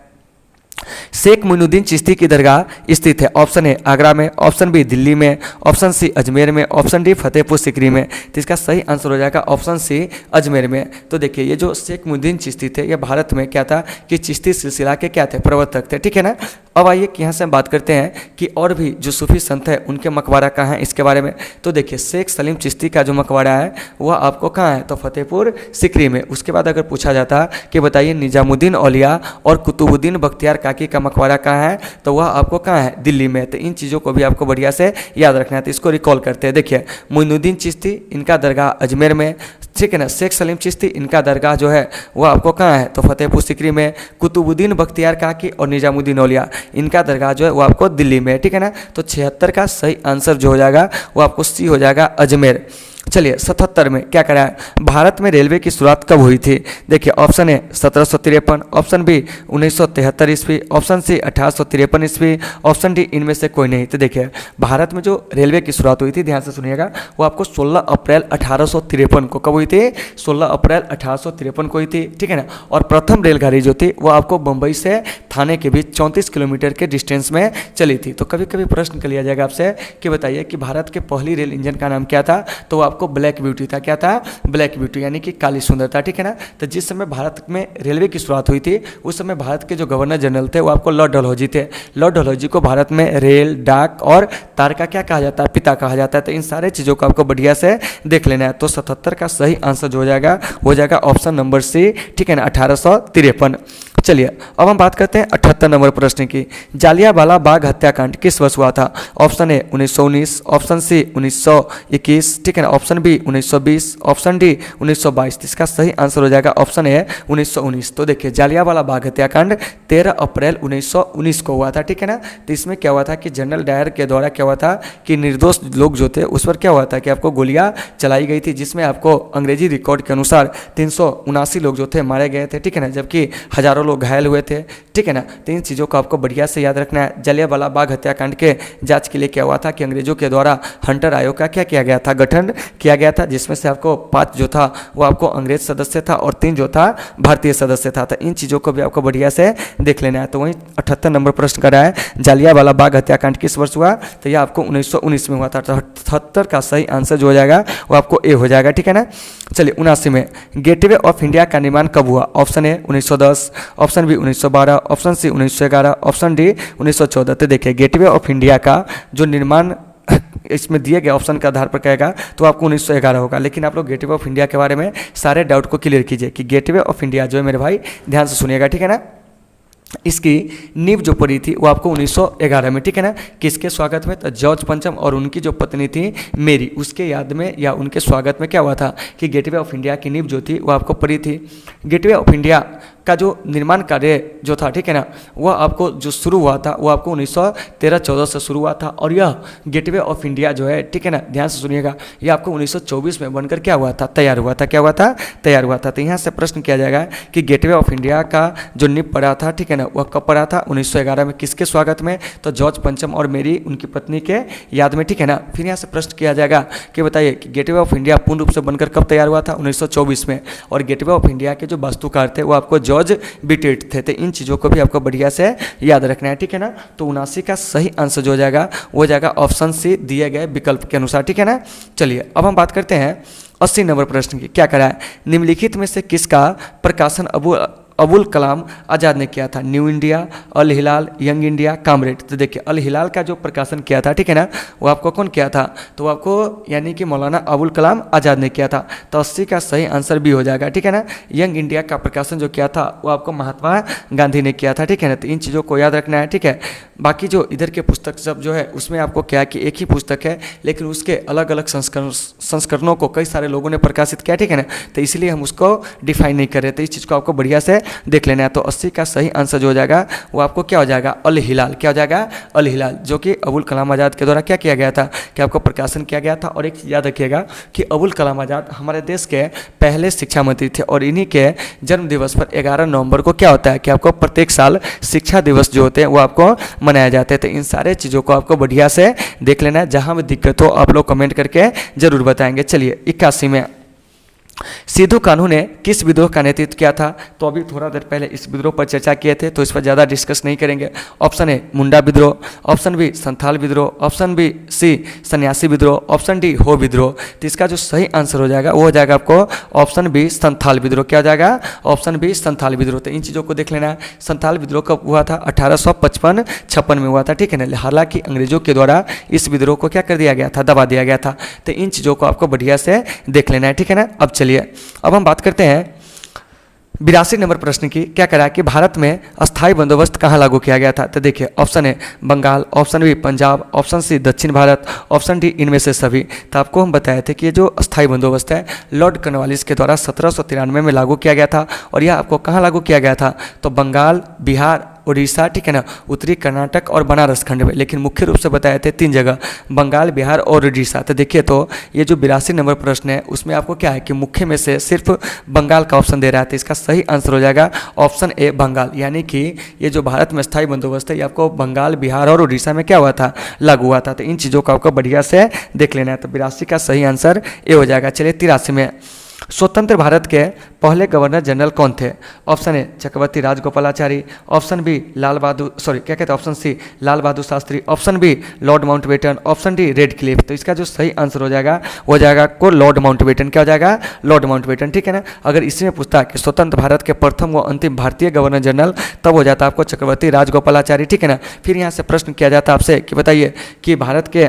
शेख मोइनुद्दीन चिश्ती की दरगाह स्थित है? ऑप्शन ए आगरा में, ऑप्शन बी दिल्ली में, ऑप्शन सी अजमेर में, ऑप्शन डी फतेहपुर सिकरी में। तो इसका सही आंसर हो जाएगा ऑप्शन सी अजमेर में। तो देखिए ये जो शेख मोइनुद्दीन चिश्ती थे ये भारत में क्या था कि चिश्ती सिलसिला के क्या थे, प्रवर्तक थे, ठीक है ना। अब आइए कि यहाँ से हम बात करते हैं कि और भी जो सूफी संत है उनके मकबरा कहाँ है इसके बारे में। तो देखिए शेख सलीम चिश्ती का जो मकबरा है वह आपको कहाँ है, तो फतेहपुर सिकरी में। उसके बाद अगर पूछा जाता कि बताइए निजामुद्दीन औलिया और कुतुबुद्दीन बख्तियार काकी का मकबरा कहाँ है, तो वह आपको कहाँ है, दिल्ली में। तो इन चीज़ों को भी आपको बढ़िया से याद रखना है, तो इसको रिकॉल करते हैं। देखिए मोइनुद्दीन चिश्ती इनका दरगाह अजमेर में, ठीक है ना। शेख सलीम चिश्ती इनका दरगाह जो है वो आपको कहाँ है, तो फतेहपुर सिकरी में। कुतुबुद्दीन बख्तियार काकी और निजामुद्दीन औलिया इनका दरगाह जो है वो आपको दिल्ली में, ठीक है ना। तो 76 का सही आंसर जो हो जाएगा वो आपको सी हो जाएगा अजमेर। चलिए 77 में क्या करा है, भारत में रेलवे की शुरुआत कब हुई थी? देखिए ऑप्शन ए 1753, ऑप्शन बी 1973 ईस्वी, ऑप्शन सी 1853 ईस्वी, ऑप्शन डी इनमें से कोई नहीं। तो देखिए भारत में जो रेलवे की शुरुआत हुई थी, ध्यान से सुनिएगा, वो आपको 16 अप्रैल 1853 को कब हुई थी, 16 अप्रैल 1853 को हुई थी, ठीक है ना। और प्रथम रेलगाड़ी जो थी वो आपको मुंबई से थाने के बीच 34 किलोमीटर के डिस्टेंस में चली थी। तो कभी कभी प्रश्न कर लिया जाएगा आपसे कि बताइए कि भारत के पहली रेल इंजन का नाम क्या था, तो आपको ब्लैक ब्यूटी था। क्या था, ब्लैक ब्यूटी, यानी कि काली सुंदरता, ठीक है ना। तो जिस समय भारत में रेलवे की शुरुआत हुई थी उस समय भारत के जो गवर्नर जनरल थे वो आपको लॉर्ड डलहौजी थे। लॉर्ड डलहौजी को भारत में रेल, डाक और तार का क्या कहा जाता है, पिता कहा जाता है। तो इन सारे चीज़ों को आपको बढ़िया से देख लेना है। तो 77 का सही आंसर जो हो जाएगा ऑप्शन नंबर सी, ठीक है ना, 1853। चलिए अब हम बात करते हैं 78 नंबर प्रश्न की। जालियांवाला बाग हत्याकांड किस वर्ष हुआ था? ऑप्शन ए 1919, ऑप्शन सी 1921, ठीक है ना, ऑप्शन बी 1920, ऑप्शन डी 1922। इसका सही आंसर हो जाएगा ऑप्शन ए 1919। तो देखिए जालियांवाला बाग हत्याकांड 13 अप्रैल 1919 को हुआ था, ठीक है ना। तो इसमें क्या हुआ था कि जनरल डायर के द्वारा क्या हुआ था कि निर्दोष लोग जो थे उस पर क्या हुआ था कि आपको गोलियां चलाई गई थी, जिसमें आपको अंग्रेजी रिकॉर्ड के अनुसार 379 लोग जो थे मारे गए थे, ठीक है ना, जबकि हजारों लोग घायल हुए थे, ठीक है ना। तो इन चीज़ों को आपको बढ़िया से याद रखना है। जालियांवाला बाग हत्याकांड के जांच के लिए क्या हुआ था कि अंग्रेजों के द्वारा हंटर आयोग का क्या किया गया था, गठन किया गया था, जिसमें से आपको 5 जो था वो आपको अंग्रेज सदस्य था और 3 जो था भारतीय सदस्य था। तो इन चीज़ों को भी आपको बढ़िया से देख लेना है। तो वहीं 78 नंबर प्रश्न करा है, जालियांवाला बाग हत्याकांड किस वर्ष हुआ? तो यह आपको 1919 में हुआ था। 78 का सही आंसर जो हो जाएगा वो आपको ए हो जाएगा, ठीक है ना। चलिए 79 में गेटवे ऑफ इंडिया का निर्माण कब हुआ? Option A 1910, option B 1912, option C 1911, option D 1914। तो देखिए गेटवे ऑफ इंडिया का जो निर्माण इसमें दिए गए ऑप्शन के आधार पर कहेगा तो आपको 1911 होगा। लेकिन आप लोग गेटवे ऑफ इंडिया के बारे में सारे डाउट को क्लियर कीजिए कि गेटवे ऑफ इंडिया जो है मेरे भाई ध्यान से सुनिएगा, ठीक है ना। इसकी नींव जो पड़ी थी वो आपको 1911 में, ठीक है ना। किसके स्वागत में? तो जॉर्ज पंचम और उनकी जो पत्नी थी मेरी, उसके याद में या उनके स्वागत में क्या हुआ था कि गेटवे ऑफ इंडिया की नींव जो थी वो आपको पड़ी थी। गेटवे ऑफ इंडिया का जो निर्माण कार्य जो था, ठीक है ना, वह आपको जो शुरू हुआ था वो आपको 1913-14 से शुरू हुआ था। और यह गेटवे ऑफ इंडिया जो है, ठीक है ना, ध्यान से सुनिएगा, यह आपको 1924 में बनकर क्या हुआ था, तैयार हुआ था। क्या हुआ था? तैयार हुआ था। तो यहाँ से प्रश्न किया जाएगा कि गेटवे ऑफ इंडिया का जो नींव पड़ा था, ठीक है ना, वह कब पड़ा था? 1911 में। किसके स्वागत में? तो जॉर्ज पंचम और मेरी उनकी पत्नी के याद में, ठीक है ना। फिर यहाँ से प्रश्न किया जाएगा कि बताइए कि गेटवे ऑफ इंडिया पूर्ण रूप से बनकर कब तैयार हुआ था? 1924 में। और गेटवे ऑफ इंडिया के जो वास्तुकार थे वो आपको जॉर्ज बिटेट थे। तो इन चीज़ों को भी आपको बढ़िया से याद रखना है, ठीक है ना। तो 79 का सही आंसर जो हो जाएगा वो जाएगा ऑप्शन सी दिए गए विकल्प के अनुसार, ठीक है ना। चलिए अब हम बात करते हैं 80 नंबर प्रश्न की। क्या करा है? निम्नलिखित में से किसका प्रकाशन अबुल कलाम आज़ाद ने किया था? न्यू इंडिया, अल हिलाल, यंग इंडिया, कामरेड। तो देखिए अल हिलाल का जो प्रकाशन किया था, ठीक है ना, वो आपको कौन किया था? तो आपको यानी कि मौलाना अबुल कलाम आज़ाद ने किया था। तो 80 का सही आंसर भी हो जाएगा, ठीक है ना। यंग इंडिया का प्रकाशन जो किया था वो आपको महात्मा गांधी ने किया था, ठीक है ना। तो इन चीज़ों को याद रखना है, ठीक है। बाकी जो इधर के पुस्तक सब जो है उसमें आपको क्या कि एक ही पुस्तक है, लेकिन उसके अलग अलग संस्करणों को कई सारे लोगों ने प्रकाशित किया, ठीक है ना। तो इसलिए हम उसको डिफाइन नहीं कर रहे। तो इस चीज़ को आपको बढ़िया से देख लेना है। तो 80 का सही आंसर जो हो जाएगा वो आपको क्या हो जाएगा? अल हिलाल। क्या हो जाएगा? अल हिलाल, जो कि अबुल कलाम आज़ाद के द्वारा क्या किया गया था कि आपको प्रकाशन किया गया था। और एक याद रखिएगा कि अबुल कलाम आज़ाद हमारे देश के पहले शिक्षा मंत्री थे और इन्हीं के जन्म दिवस पर 11 नवंबर को क्या होता है कि आपको प्रत्येक साल शिक्षा दिवस जो होते हैं वो आपको मनाया जाते हैं। तो इन सारे चीज़ों को आपको बढ़िया से देख लेना है। जहाँ भी दिक्कत हो आप लोग कमेंट करके जरूर बताएंगे। चलिए 81 में सिद्धू कान्हू ने किस विद्रोह का नेतृत्व किया था? तो अभी थोड़ा देर पहले इस विद्रोह पर चर्चा किए थे, तो इस पर ज़्यादा डिस्कस नहीं करेंगे। ऑप्शन ए मुंडा विद्रोह, ऑप्शन बी संथाल विद्रोह, ऑप्शन बी सी सन्यासी विद्रोह, ऑप्शन डी हो विद्रोह। तो इसका जो सही आंसर हो जाएगा वो हो जाएगा आपको ऑप्शन बी संथाल विद्रोह। क्या हो जाएगा? ऑप्शन बी संथाल विद्रोह। तो इन चीज़ों को देख लेना है। संथाल विद्रोह कब हुआ था? 1855-56 में हुआ था, ठीक है ना। हालांकि अंग्रेजों के द्वारा इस विद्रोह को क्या कर दिया गया था? दबा दिया गया था। तो इन चीज़ों को आपको बढ़िया से देख लेना है, ठीक है ना। अब चलिए अब हम बात करते हैं 82 नंबर प्रश्न की। क्या करा कि भारत में अस्थाई बंदोबस्त कहाँ लागू किया गया था? तो देखिए option A Bengal, option B Punjab, option C दक्षिण भारत, ऑप्शन डी इनमें से सभी। तो आपको हम बताए थे कि ये जो अस्थाई बंदोबस्त है लॉर्ड कॉर्नवालिस के द्वारा 1793 में लागू किया गया था। और यह आपको कहाँ लागू किया गया था? तो बंगाल, बिहार, उड़ीसा, ठीक है ना, उत्तरी कर्नाटक और बनारस खंड में। लेकिन मुख्य रूप से बताए थे 3 जगह, बंगाल, बिहार और उड़ीसा। तो देखिए तो ये जो 82 नंबर प्रश्न है उसमें आपको क्या है कि मुख्य में से सिर्फ बंगाल का ऑप्शन दे रहा है। तो इसका सही आंसर हो जाएगा ऑप्शन ए बंगाल। यानी कि ये जो भारत में स्थायी बंदोबस्त है ये आपको बंगाल, बिहार और उड़ीसा में क्या हुआ था? लागू हुआ था। तो इन चीज़ों को आपको बढ़िया से देख लेना है। तो 82 का सही आंसर ए हो जाएगा। चलिए 83 में स्वतंत्र भारत के पहले गवर्नर जनरल कौन थे? Option A Chakravarti Rajagopalachari, option B option C Lal Bahadur Shastri, option B lord Mountbatten, option D Radcliffe. तो इसका जो सही आंसर हो जाएगा वो हो जाएगा को लॉर्ड माउंटबेटन। क्या हो जाएगा? लॉर्ड माउंटबेटन, ठीक है ना। अगर इसमें पूछता कि स्वतंत्र भारत के प्रथम व अंतिम भारतीय गवर्नर जनरल, तब हो जाता आपको चक्रवर्ती राजगोपालाचारी, ठीक है ना। फिर यहाँ से प्रश्न किया जाता आपसे कि बताइए कि भारत के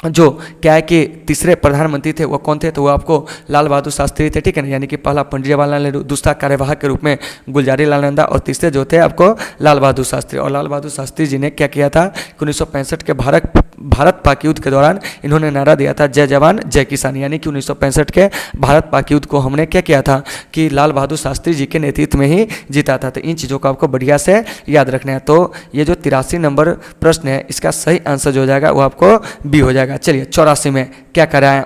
जो क्या है कि तीसरे प्रधानमंत्री थे वो कौन थे? तो वो आपको लाल बहादुर शास्त्री थे, ठीक है ना। यानी कि पहला पंडित जवाहरलाल नेहरू, दूसरा कार्यवाहक के रूप में गुलजारी लाल नंदा और तीसरे जो थे आपको लाल बहादुर शास्त्री। और लाल बहादुर शास्त्री जी ने क्या किया था कि 1965 के भारत पाक युद्ध के दौरान इन्होंने नारा दिया था जय जवान जय किसान। यानी कि 1965 के भारत पाक युद्ध को हमने क्या किया था कि लाल बहादुर शास्त्री जी के नेतृत्व में ही जीता था। तो इन चीज़ों को आपको बढ़िया से याद रखना है। तो ये जो 83 नंबर प्रश्न है इसका सही आंसर जो हो जाएगा वो आपको बी हो जाएगा। चलिए 84 में क्या कराएं?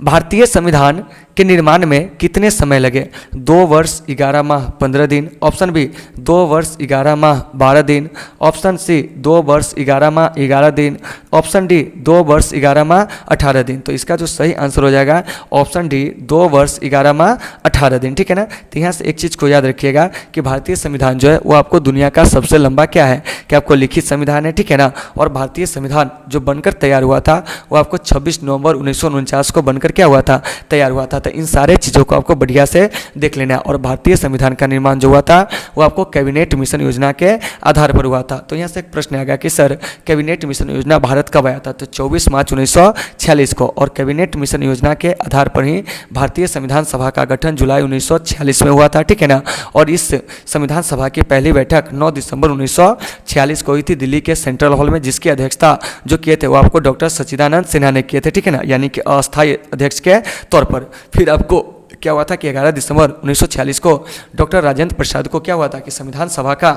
भारतीय संविधान के निर्माण में कितने समय लगे? 2 वर्ष 11 माह 15 दिन, ऑप्शन बी 2 वर्ष 11 माह 12 दिन, ऑप्शन सी 2 वर्ष 11 माह 11 दिन, ऑप्शन डी 2 वर्ष 11 माह 18 दिन। तो इसका जो सही आंसर हो जाएगा ऑप्शन डी 2 वर्ष 11 माह 18 दिन, ठीक है ना। तो यहाँ से एक चीज़ को याद रखिएगा कि भारतीय संविधान जो है वो आपको दुनिया का सबसे लंबा क्या है कि आपको लिखित संविधान है, ठीक है ना। और भारतीय संविधान जो बनकर तैयार हुआ था वो आपको 26 नवंबर 1949 को बनकर क्या हुआ था? तैयार हुआ था। तो इन सारे चीज़ों को आपको बढ़िया से देख लेना है। और भारतीय संविधान का निर्माण जो हुआ था वो आपको कैबिनेट मिशन योजना के आधार पर हुआ था। तो यहाँ से एक प्रश्न आ गया कि सर कैबिनेट मिशन योजना भारत कब आया था? तो 24 मार्च 1946 को। और कैबिनेट मिशन योजना के आधार पर ही भारतीय संविधान सभा का गठन जुलाई 1946 में हुआ था, ठीक है ना। और इस संविधान सभा की पहली बैठक 9 दिसंबर 1946 को हुई थी दिल्ली के सेंट्रल हॉल में, जिसकी अध्यक्षता जो किए थे वो आपको डॉक्टर सच्चिदानंद सिन्हा ने किए थे, ठीक है ना, यानी कि अस्थायी अध्यक्ष के तौर पर। फिर आपको क्या हुआ था कि 11 दिसंबर 1946 को डॉक्टर राजेंद्र प्रसाद को क्या हुआ था कि संविधान सभा का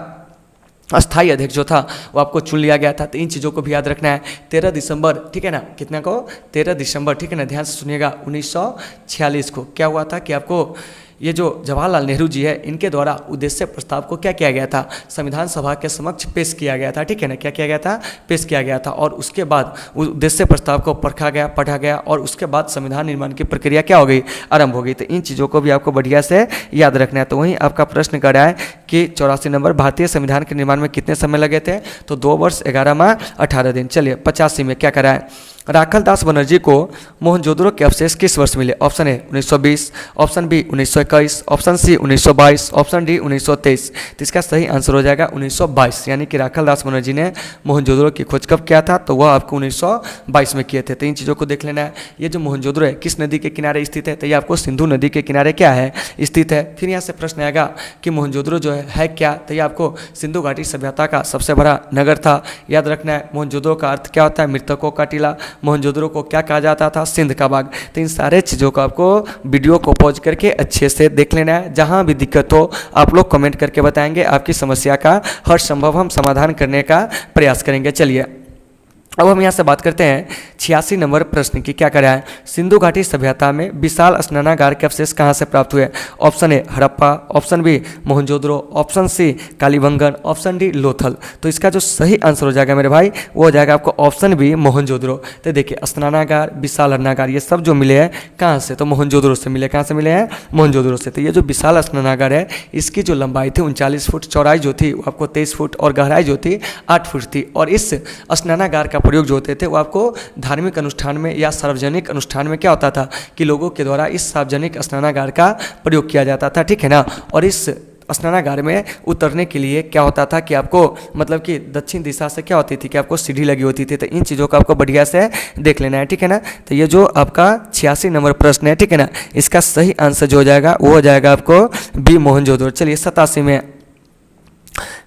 अस्थायी अध्यक्ष जो था वो आपको चुन लिया गया था। तो इन चीज़ों को भी याद रखना है। 13 दिसंबर, ठीक है ना, कितना को 13 दिसंबर, ठीक है ना, ध्यान से सुनिएगा, 1946 को क्या हुआ था कि आपको ये जो जवाहरलाल नेहरू जी है इनके द्वारा उद्देश्य प्रस्ताव को क्या किया गया था? संविधान सभा के समक्ष पेश किया गया था, ठीक है ना। क्या किया गया था? पेश किया गया था। और उसके बाद उद्देश्य प्रस्ताव को पढ़ा गया और उसके बाद संविधान निर्माण की प्रक्रिया क्या हो गई? आरंभ हो गई। तो इन चीज़ों को भी आपको बढ़िया से याद रखना है। तो वहीं आपका प्रश्न कर रहा है कि 84 नंबर भारतीय संविधान के निर्माण में कितने समय लगे थे? तो 2 वर्ष 11 माह 18 दिन। चलिए 85 में क्या करा है? राखल दास बनर्जी को मोहनजोदड़ो के अवशेष किस वर्ष मिले? Option A 1920, option B 1921, option C 1922, option D 1923। तो इसका सही आंसर हो जाएगा 1922। यानी कि राखल दास बनर्जी ने मोहनजोदड़ो की खोज कब किया था? तो वह आपको 1922 में किए थे। तो इन चीज़ों को देख लेना है। ये जो मोहनजोदड़ो है किस नदी के किनारे स्थित है? तो ये आपको सिंधु नदी के किनारे क्या है? स्थित है। फिर यहाँ से प्रश्न आएगा कि मोहनजोदड़ो जो है क्या? तो ये आपको सिंधु घाटी सभ्यता का सबसे बड़ा नगर था। याद रखना है मोहनजोदड़ो का अर्थ क्या होता है? मृतकों का टीला। मोहनजोदड़ो को क्या कहा जाता था? सिंध का बाग। तो इन सारे चीज़ों को आपको वीडियो को पॉज करके अच्छे से देख लेना है। जहाँ भी दिक्कत हो आप लोग कमेंट करके बताएंगे, आपकी समस्या का हर संभव हम समाधान करने का प्रयास करेंगे। चलिए अब हम यहाँ से बात करते हैं 86 नंबर प्रश्न की। क्या करा है, सिंधु घाटी सभ्यता में विशाल स्नानागार के अवशेष कहाँ से प्राप्त हुए? Option A Harappa, option B Mohenjodaro, option C Kalibangan, option D Lothal. तो इसका जो सही आंसर हो जाएगा मेरे भाई वो हो जाएगा आपको ऑप्शन बी मोहनजोदड़ो। तो देखिए स्नानागार, विशाल स्नानागार ये सब जो मिले हैं कहाँ से, तो मोहनजोदड़ो से मिले। कहाँ से मिले हैं? मोहनजोदड़ो से। तो ये जो विशाल स्नानागार है इसकी जो लंबाई थी 39 फुट, चौड़ाई जो थी वो आपको 23 फुट और गहराई जो थी 8 फुट थी। और इस स्नानागार का प्रयोग जो होते थे वो आपको धार्मिक अनुष्ठान में या सार्वजनिक अनुष्ठान में क्या होता था कि लोगों के द्वारा इस सार्वजनिक स्नानागार का प्रयोग किया जाता था, ठीक है ना। और इस स्नानागार में उतरने के लिए क्या होता था कि आपको मतलब कि दक्षिण दिशा से क्या होती थी कि आपको सीढ़ी लगी होती थी। तो इन चीज़ों को आपको बढ़िया से देख लेना है, ठीक है ना। तो ये जो आपका 86 नंबर प्रश्न है, ठीक है ना, इसका सही आंसर जो हो जाएगा वो हो जाएगा आपको बी मोहनजोदड़ो। चलिए 87 में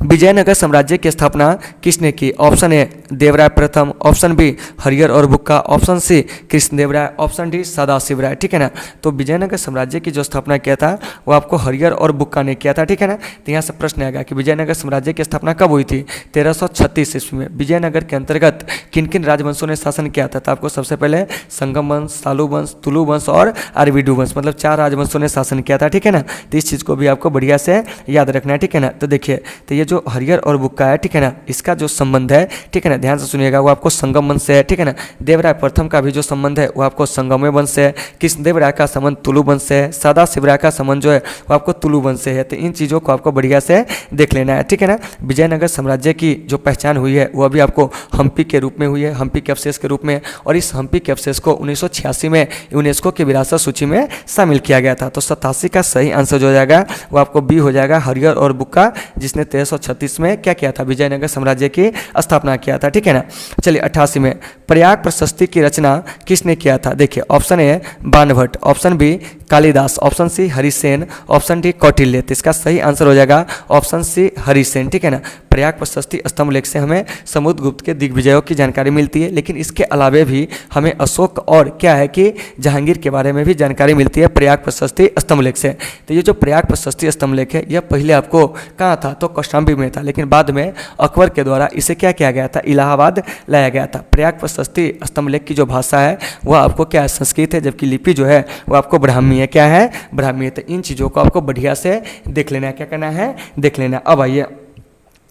विजयनगर साम्राज्य की स्थापना किसने की? ऑप्शन ए देवराय प्रथम, ऑप्शन बी हरिहर और Bukka, option C Krishnadevaraya, option D Sadashiva Raya, ठीक है ना। तो विजयनगर साम्राज्य की जो स्थापना किया था वो आपको हरिहर और बुक्का ने किया था, ठीक है ना। तो यहाँ से प्रश्न आएगा कि विजयनगर साम्राज्य की स्थापना कब हुई थी? 1336 ईस्वी में। विजयनगर के अंतर्गत किन किन राजवंशों ने शासन किया था? तो आपको सबसे पहले संगम वंश, सालू वंश, तुलु वंश और अरविडू वंश, मतलब 4 राजवंशों ने शासन किया था, ठीक है ना। तो इस चीज़ को भी आपको बढ़िया से याद रखना है, ठीक है ना। तो देखिए तो ये जो हरिहर और बुक्का है, ठीक है ना, इसका जो संबंध है, ठीक है ना, ध्यान से सुनिएगा, वो आपको संगम वंश से है, ठीक है ना। देवराय प्रथम का भी जो संबंध है वो आपको संगम वंश से है। कृष्णदेव राय का संबंध तुलु वंश से है। सदाशिव राय का संबंध जो है वो आपको तुलु वंश से है। तो इन चीज़ों को आपको बढ़िया से देख लेना है, ठीक है ना। विजयनगर साम्राज्य की जो पहचान हुई है वो अभी आपको हम्पी के रूप में हुई है, हम्पी के अवशेष के रूप में। और इस हम्पी के अवशेष को 1986 में यूनेस्को की विरासत सूची में शामिल किया गया था। तो 87 का सही आंसर जो हो जाएगा वो आपको बी हो जाएगा, हरिहर और बुक्का, जिसने 1336 में क्या किया था? विजयनगर साम्राज्य की स्थापना किया था, ठीक है ना। चलिए 88 में प्रयाग प्रशस्ति की रचना किसने किया था? देखिए option A Banabhatta, option B Kalidasa, option C Harisena, option D Kautilya. तो इसका सही आंसर हो जाएगा ऑप्शन सी हरिसेन, ठीक है ना। प्रयाग प्रशस्ति स्तंभ लेख से हमें समुद्रगुप्त के दिग्विजयों की जानकारी मिलती है, लेकिन इसके अलावे भी हमें अशोक और क्या है कि जहांगीर के बारे में भी जानकारी मिलती है प्रयाग प्रशस्ति स्तंभ लेख से। तो ये जो प्रयाग प्रशस्ति स्तंभ लेख है यह पहले आपको कहाँ था? तो कौशाम्बी में था, लेकिन बाद में अकबर के द्वारा इसे क्या किया गया था? इलाहाबाद लाया गया था। प्रयाग प्रशस्ति स्तंभ लेख की जो भाषा है वह आपको क्या है? संस्कृत है, जबकि लिपि जो है वो आपको ब्राह्मी है। क्या है? ब्राह्मी है। तो इन चीज़ों को आपको बढ़िया से देख लेना है। क्या करना है? देख लेना। अब आइए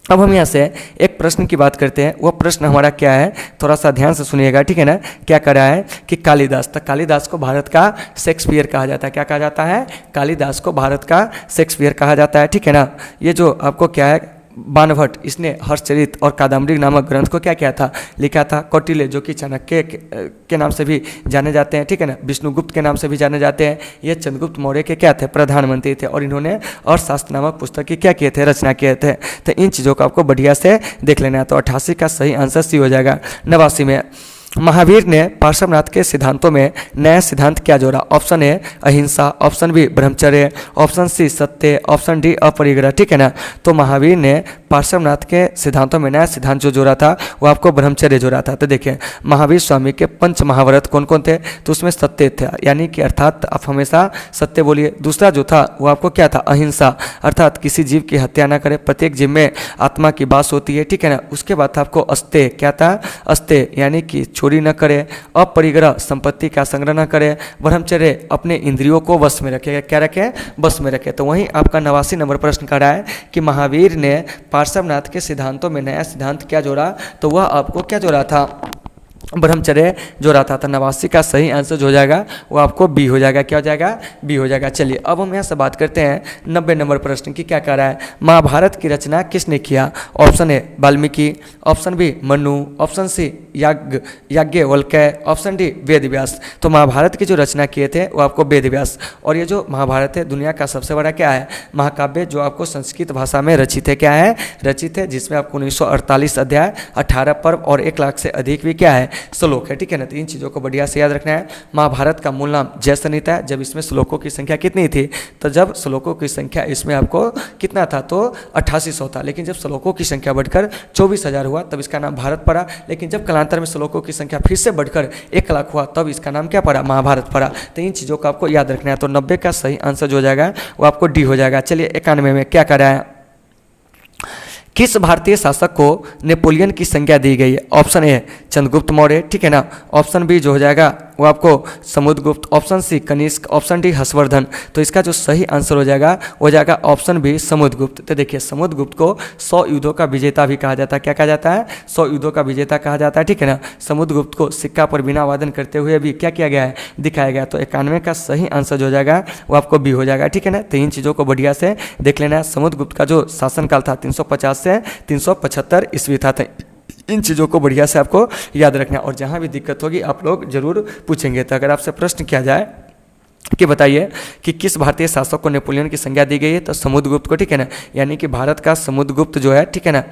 अब हम यहाँ से एक प्रश्न की बात करते हैं। वह प्रश्न हमारा क्या है, थोड़ा सा ध्यान से सुनिएगा, ठीक है ना। क्या करा है कि कालिदास, तो कालिदास को भारत का शेक्सपियर कहा जाता है। क्या कहा जाता है? कालिदास को भारत का शेक्सपियर कहा जाता है, ठीक है ना। ये जो आपको क्या है बाणभट्ट, इसने हर्षचरित और कादम्बरी नामक ग्रंथ को क्या किया था? लिखा था। कौटिल्य जो कि चाणक्य के नाम से भी जाने जाते हैं, ठीक है ना, विष्णुगुप्त के नाम से भी जाने जाते हैं। ये चंद्रगुप्त मौर्य के क्या थे? प्रधानमंत्री थे। और इन्होंने अर्थशास्त्र नामक पुस्तक की क्या किए थे? रचना किए थे। तो इन चीज़ों को आपको बढ़िया से देख लेना है। तो 88 का सही आंसर सी हो जाएगा। 89 में महावीर ने पार्श्वनाथ के सिद्धांतों में नया सिद्धांत क्या जोड़ा? ऑप्शन ए अहिंसा, ऑप्शन बी ब्रह्मचर्य, ऑप्शन सी सत्य, ऑप्शन डी अपरिग्रह, ठीक है ना। तो महावीर ने पार्श्वनाथ के सिद्धांतों में नया सिद्धांत जो जोड़ा था वो आपको ब्रह्मचर्य जोड़ा था। तो देखिए महावीर स्वामी के 5 महाव्रत कौन कौन थे? तो उसमें सत्य था, यानी कि अर्थात आप हमेशा सत्य बोलिए। दूसरा जो था वो आपको क्या था? अहिंसा, अर्थात किसी जीव की हत्या ना करे, प्रत्येक जीव में आत्मा की बास होती है, ठीक है ना। उसके बाद था आपको अस्तेय। क्या था? अस्तेय, यानी कि चोरी न करे। अपरिग्रह, संपत्ति का संग्रह न करे। ब्रह्मचर्य, अपने इंद्रियों को वश में रखे। क्या रखे? वश में रखे। तो वहीं आपका 89 नंबर प्रश्न कर रहा है कि महावीर ने पार्श्वनाथ के सिद्धांतों में नया सिद्धांत क्या जोड़ा? तो वह आपको क्या जोड़ा था? ब्रह्मचर्य जोड़ा था। तो 89 का सही आंसर जो हो जाएगा वो आपको बी हो जाएगा। क्या हो जाएगा? बी हो जाएगा। चलिए अब हम यहाँ से बात करते हैं 90 नंबर प्रश्न की। क्या कह रहा है? महाभारत की रचना किसने किया? Option A Valmiki, option B Manu, option C Yajnavalkya, option D Vedvyas. तो महाभारत की जो रचना किए थे वो आपको वेदव्यास। और ये जो महाभारत है दुनिया का सबसे बड़ा क्या है? महाकाव्य, जो आपको संस्कृत भाषा में रचित है। क्या है? रचित है, जिसमें आपको 1948 अध्याय, 18 पर्व और 1 लाख से अधिक भी क्या है? श्लोक है, ठीक है ना। तो इन चीज़ों को बढ़िया से याद रखना है। महाभारत का मूल नाम जय संहिता है। जब इसमें श्लोकों की संख्या कितनी थी? तो जब श्लोकों की संख्या इसमें आपको कितना था? तो 8800 था। लेकिन जब श्लोकों की संख्या बढ़कर 24,000 हुआ तब इसका नाम भारत पड़ा। लेकिन जब कालांतर में श्लोकों की संख्या फिर से बढ़कर 1 लाख हुआ तब इसका नाम क्या पड़ा? महाभारत पड़ा। तो इन चीज़ों को आपको याद रखना है। तो 90 का सही आंसर जो हो जाएगा वो आपको डी हो जाएगा। चलिए 91 में क्या कर रहा है किस भारतीय शासक को नेपोलियन की संज्ञा दी गई है? ऑप्शन ए चंद्रगुप्त मौर्य, ठीक है ना। ऑप्शन बी जो हो जाएगा वो आपको Samudragupta, option C Kanishka, option D Harshavardhana. तो इसका जो सही आंसर हो जाएगा ऑप्शन बी समुद्रगुप्त। तो देखिए समुद्रगुप्त को 100 युद्धों का विजेता भी कहा जाता है। क्या कहा जाता है? 100 युद्धों का विजेता कहा जाता है, ठीक है ना। समुद्रगुप्त को सिक्का पर बिना वादन करते हुए भी क्या किया गया है? दिखाया गया। तो 91 का सही आंसर जो हो जाएगा वो आपको बी हो जाएगा, ठीक है ना। तो इन चीज़ों को बढ़िया से देख लेना है। समुद्रगुप्त का जो शासनकाल था 350 से 375 ईस्वी था। इन चीज़ों को बढ़िया से आपको याद रखना है और जहाँ भी दिक्कत होगी आप लोग जरूर पूछेंगे। तो अगर आपसे प्रश्न किया जाए कि बताइए कि किस भारतीय शासक को नेपोलियन की संज्ञा दी गई है, तो समुद्रगुप्त को, ठीक है ना। यानी कि भारत का समुद्रगुप्त जो है, ठीक है ना,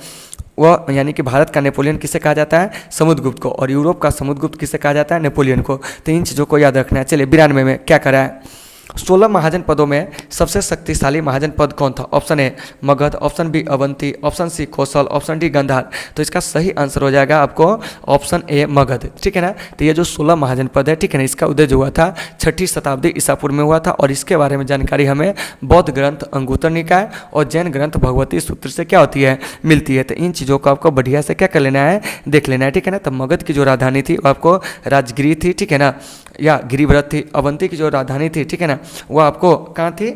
वह यानी कि भारत का नेपोलियन किसे कहा जाता है? समुद्रगुप्त को। और यूरोप का समुद्रगुप्त किसे कहा जाता है? नेपोलियन को। तो इन चीज़ों को याद रखना है। चलिए 92 में क्या करा है? 16 महाजन पदों में सबसे शक्तिशाली महाजन पद कौन था? Option A Magadha, option B Avanti, option C Kosala, option D Gandhara. तो इसका सही आंसर हो जाएगा आपको ऑप्शन ए मगध, ठीक है ना। तो ये जो 16 महाजन पद है, ठीक है ना, इसका उदय जो हुआ था 6ठी शताब्दी ईसा पूर्व में हुआ था। और इसके बारे में जानकारी हमें बौद्ध ग्रंथ अंगुत्तर निकाय और जैन ग्रंथ भगवती सूत्र से क्या होती है? मिलती है। तो इन चीज़ों को आपको बढ़िया से क्या कर लेना है? देख लेना है, ठीक है ना। तो मगध की जो राजधानी थी वो आपको राजगिरी थी, ठीक है ना, या गिरिव्रत थी। अवंती की जो राजधानी थी, ठीक है ना, वो आपको कहाँ थी?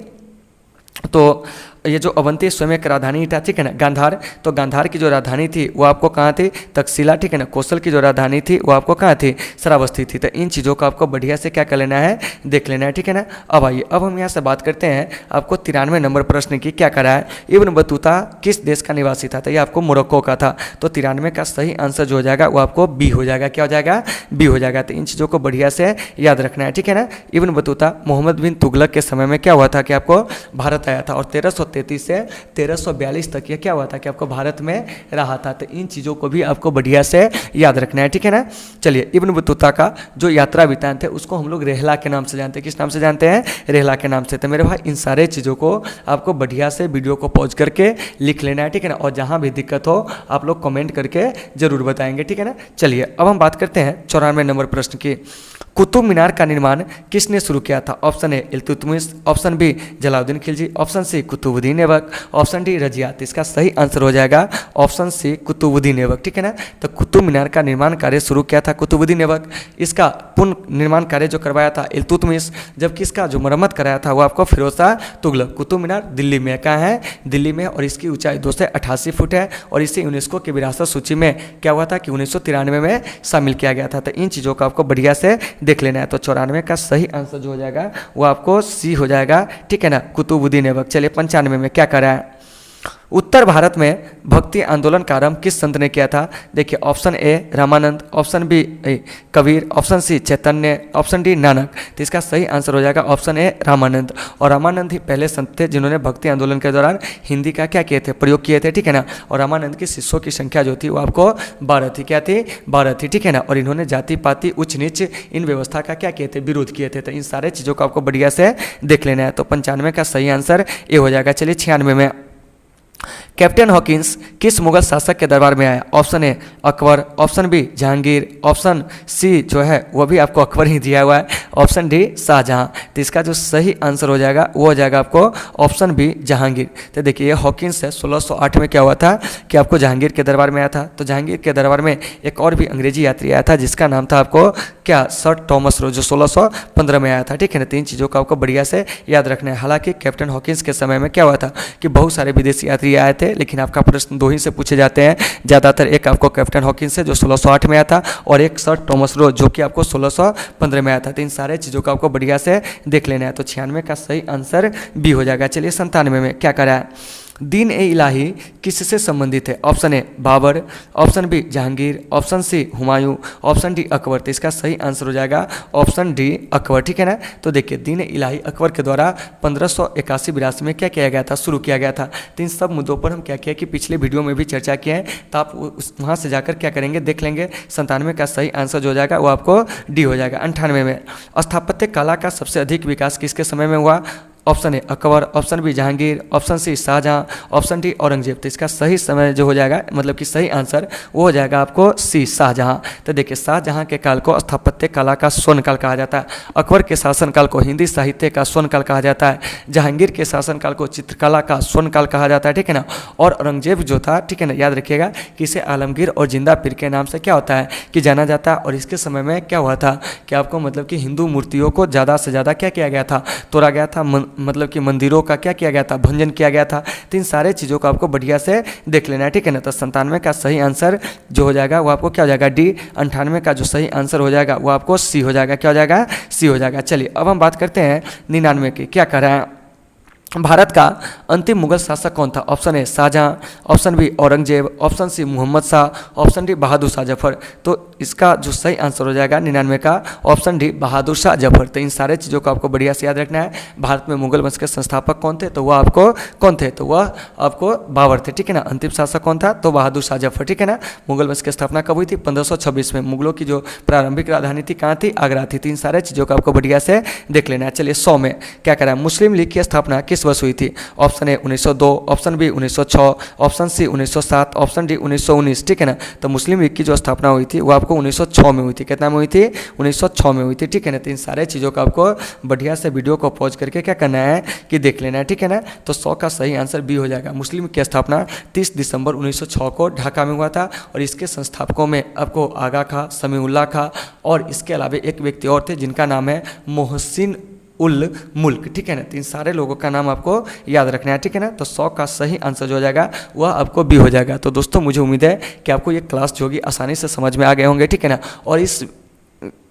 तो ये जो अवंती स्वयं एक राजधानी था, ठीक है ना, गांधार। तो गांधार की जो राजधानी थी वो आपको कहाँ थी? तक्षशिला, ठीक है ना। कौशल की जो राजधानी थी वो आपको कहाँ थी? श्रावस्ती थी। तो इन चीज़ों को आपको बढ़िया से क्या कर लेना है? देख लेना है, ठीक है ना। अब आइए अब हम यहाँ से बात करते हैं आपको 93 नंबर प्रश्न की। क्या करा है? इब्न बतूता किस देश का निवासी था? तो ये आपको मोरक्को का था। तो 93 का सही आंसर जो हो जाएगा वो आपको बी हो जाएगा। क्या हो जाएगा? बी हो जाएगा। तो इन चीज़ों को बढ़िया से याद रखना है, ठीक है ना। इब्न बतूता मोहम्मद बिन तुगलक के समय में क्या हुआ था कि आपको भारत आया था और 1333 से 1342 तक ये क्या हुआ था कि आपको भारत में रहा था। तो इन चीज़ों को भी आपको बढ़िया से याद रखना है, ठीक है ना। चलिए इब्न बतूता का जो यात्रा वृत्तांत है उसको हम लोग रेहला के नाम से जानते हैं। किस नाम से जानते हैं? रेहला के नाम से। तो मेरे भाई इन सारे चीज़ों को आपको बढ़िया से वीडियो को पॉज करके लिख लेना है, ठीक है ना। और जहाँ भी दिक्कत हो आप लोग कमेंट करके जरूर बताएंगे, ठीक है ना। चलिए अब हम बात करते हैं 94 नंबर प्रश्न की। कुतुब मीनार का निर्माण किसने शुरू किया था? Option A Iltutmish, option B Jalaluddin Khilji, option C Qutbuddin Aibak, option D Razia. तो इसका सही आंसर हो जाएगा ऑप्शन सी कुतुबुद्दीन ऐबक, ठीक है ना। तो कुतुब मीनार का निर्माण कार्य शुरू किया था कुतुबुद्दीन ऐबक। इसका पुनः निर्माण कार्य जो करवाया था इल्तुतमिश, जबकि इसका जो मरम्मत कराया था वो आपको फिरोज शाह तुगलक। कुतुब मीनार दिल्ली में, कहाँ है? दिल्ली में। और इसकी ऊंचाई 288 फुट है और इसे यूनेस्को की विरासत सूची में क्या हुआ था कि 1993 में शामिल किया गया था। तो इन चीज़ों को आपको बढ़िया से देख लेना है। तो 94 का सही आंसर जो हो जाएगा वो आपको सी हो जाएगा, ठीक है ना, कुतुबुद्दीन ऐबक। चलिए 95 में क्या करा है? उत्तर भारत में भक्ति आंदोलन का आरंभ किस संत ने किया था? देखिए option A Ramananda, option B Kabir, option C Chaitanya, option D Nanak. तो इसका सही आंसर हो जाएगा ऑप्शन ए रामानंद। और रामानंद ही पहले संत थे जिन्होंने भक्ति आंदोलन के दौरान हिंदी का क्या किए थे? प्रयोग किए थे, ठीक है ना। और रामानंद की शिष्यों की संख्या जो थी वो आपको 12 थी। क्या थी? 12 थी, ठीक है ना। और इन्होंने जाति पाति उच्च नीच इन व्यवस्था का क्या किए थे? विरोध किए थे। तो इन सारे चीज़ों को आपको बढ़िया से देख लेना है। तो 95 का सही आंसर ए हो जाएगा। चलिए 96 में कैप्टन हॉकिंस किस मुगल शासक के दरबार में आया? Option A Akbar, option B Jahangir, option C जो है वो भी आपको अकबर ही दिया हुआ है, ऑप्शन डी शाहजहां। तो इसका जो सही आंसर हो जाएगा वो हो जाएगा आपको ऑप्शन बी जहांगीर। तो देखिए ये हॉकिंस है 1608 में क्या हुआ था कि आपको जहांगीर के दरबार में आया था। तो जहांगीर के दरबार में एक और भी अंग्रेजी यात्री आया था जिसका नाम था आपको क्या? सर टॉमस रो, जो 1615 में आया था, ठीक है ना। 3 चीज़ों को आपको बढ़िया से याद रखना है। हालांकि कैप्टन हॉकिंस के समय में क्या हुआ था कि बहुत सारे विदेशी यात्री आए थे, लेकिन आपका प्रश्न 2 ही से पूछे जाते हैं ज़्यादातर। एक आपको कैप्टन हॉकिंस है जो 1608 में आया था और एक सर टॉमस रो जो कि आपको 1615 में आया था। तो इन सारे चीज़ों को आपको बढ़िया से देख लेना है। तो 96 का सही आंसर बी हो जाएगा। चलिए 97 में क्या करा है? दीन ए इलाही किससे संबंधित है? Option A Babur, option B Jahangir, option C Humayun, option D Akbar. तो इसका सही आंसर हो जाएगा ऑप्शन डी अकबर, ठीक है ना। तो देखिए दीन ए इलाही अकबर के द्वारा 1581-82 में क्या किया गया था? शुरू किया गया था। तो इन सब मुद्दों पर हम क्या किया कि पिछले वीडियो में भी चर्चा किए हैं, तो आप वहाँ से जाकर क्या करेंगे देख लेंगे। 97 का सही आंसर जो हो जाएगा वो आपको डी हो जाएगा। 98 में स्थापत्य कला का सबसे अधिक विकास किसके समय में हुआ? Option A Akbar, option B Jahangir, option C Shahjahan, option D Aurangzeb. तो इसका सही समय जो हो जाएगा, मतलब कि सही आंसर वो हो जाएगा आपको सी शाहजहां। तो देखिए शाहजहां के काल को स्थापत्य कला का स्वर्ण काल कहा जाता है, अकबर के शासनकाल को हिंदी साहित्य का स्वर्ण काल कहा जाता है, जहांगीर के शासनकाल को चित्रकला का स्वर्ण काल कहा जाता है, ठीक है ना। और औरंगजेब जो था, ठीक है ना, याद रखिएगा कि इसे आलमगीर और जिंदा पीर के नाम से क्या होता है कि जाना जाता है। और इसके समय में क्या हुआ था कि आपको मतलब कि हिंदू मूर्तियों को ज़्यादा से ज़्यादा क्या किया गया था, तोड़ा गया था, मतलब कि मंदिरों का क्या किया गया था, भंजन किया गया था। तो इन सारे चीज़ों को आपको बढ़िया से देख लेना है, ठीक है ना। तो 97 का सही आंसर जो हो जाएगा वो आपको क्या हो जाएगा डी। 98 का जो सही आंसर हो जाएगा वो आपको सी हो जाएगा, क्या हो जाएगा, सी हो जाएगा। चलिए अब हम बात करते हैं 99 की। क्या कर रहे हैं, भारत का अंतिम मुगल शासक कौन था। Option A Shahjahan, option B Aurangzeb, option C Mohammad Shah, option D Bahadur Shah Zafar. तो इसका जो सही आंसर हो जाएगा 99 का ऑप्शन डी बहादुर शाह जफर। तो इन सारे चीज़ों को आपको बढ़िया से याद रखना है। भारत में मुगल वंश के संस्थापक कौन थे, तो वह आपको कौन थे, तो वह आपको बाबर थे, ठीक है ना। अंतिम शासक कौन था, तो बहादुर शाह जफर, ठीक है ना। मुगल वंश की स्थापना कब हुई थी, 1526 में। मुगलों की जो प्रारंभिक राजधानी थी कहाँ थी, आगरा थी। तो इन सारे चीज़ों को आपको बढ़िया से देख लेना है। चलिए 100 में क्या करा, मुस्लिम लीग की स्थापना किस वर्ष हुई थी। Option A 1902, option B 1906, option C 1907, option D 1919, ठीक है ना। तो मुस्लिम लीग की जो स्थापना हुई थी वो आपको 1906 में हुई थी। कितना में हुई थी, 1906 में हुई थी, ठीक है ना। तो इन सारे चीज़ों को आपको बढ़िया से वीडियो को पॉज करके क्या करना है कि देख लेना है, ठीक है ना। तो 100 का सही आंसर बी हो जाएगा। मुस्लिम लीग की स्थापना 30 दिसंबर 1906 को ढाका में हुआ था और इसके संस्थापकों में आपको आगा खां, समीउल्लाह खां और इसके अलावा एक व्यक्ति और थे जिनका नाम है मोहसिन उल मुल्क, ठीक है ना। तो इन सारे लोगों का नाम आपको याद रखना है, ठीक है ना। तो 100 का सही आंसर जो हो जाएगा वह आपको बी हो जाएगा। तो दोस्तों मुझे उम्मीद है कि आपको ये क्लास जो होगी आसानी से समझ में आ गए होंगे, ठीक है ना। और इस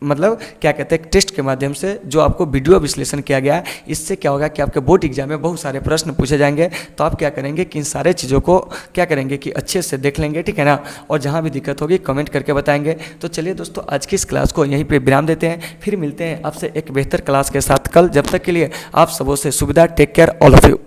मतलब क्या कहते हैं टेस्ट के माध्यम से जो आपको वीडियो विश्लेषण किया गया है, इससे क्या होगा कि आपके बोर्ड एग्जाम में बहुत सारे प्रश्न पूछे जाएंगे। तो आप क्या करेंगे कि इन सारे चीज़ों को क्या करेंगे कि अच्छे से देख लेंगे, ठीक है ना। और जहाँ भी दिक्कत होगी कमेंट करके बताएंगे। तो चलिए दोस्तों आज की इस क्लास को यहीं पर विराम देते हैं, फिर मिलते हैं आपसे एक बेहतर क्लास के साथ कल। जब तक के लिए आप सबों से सुविधा, take care all of you.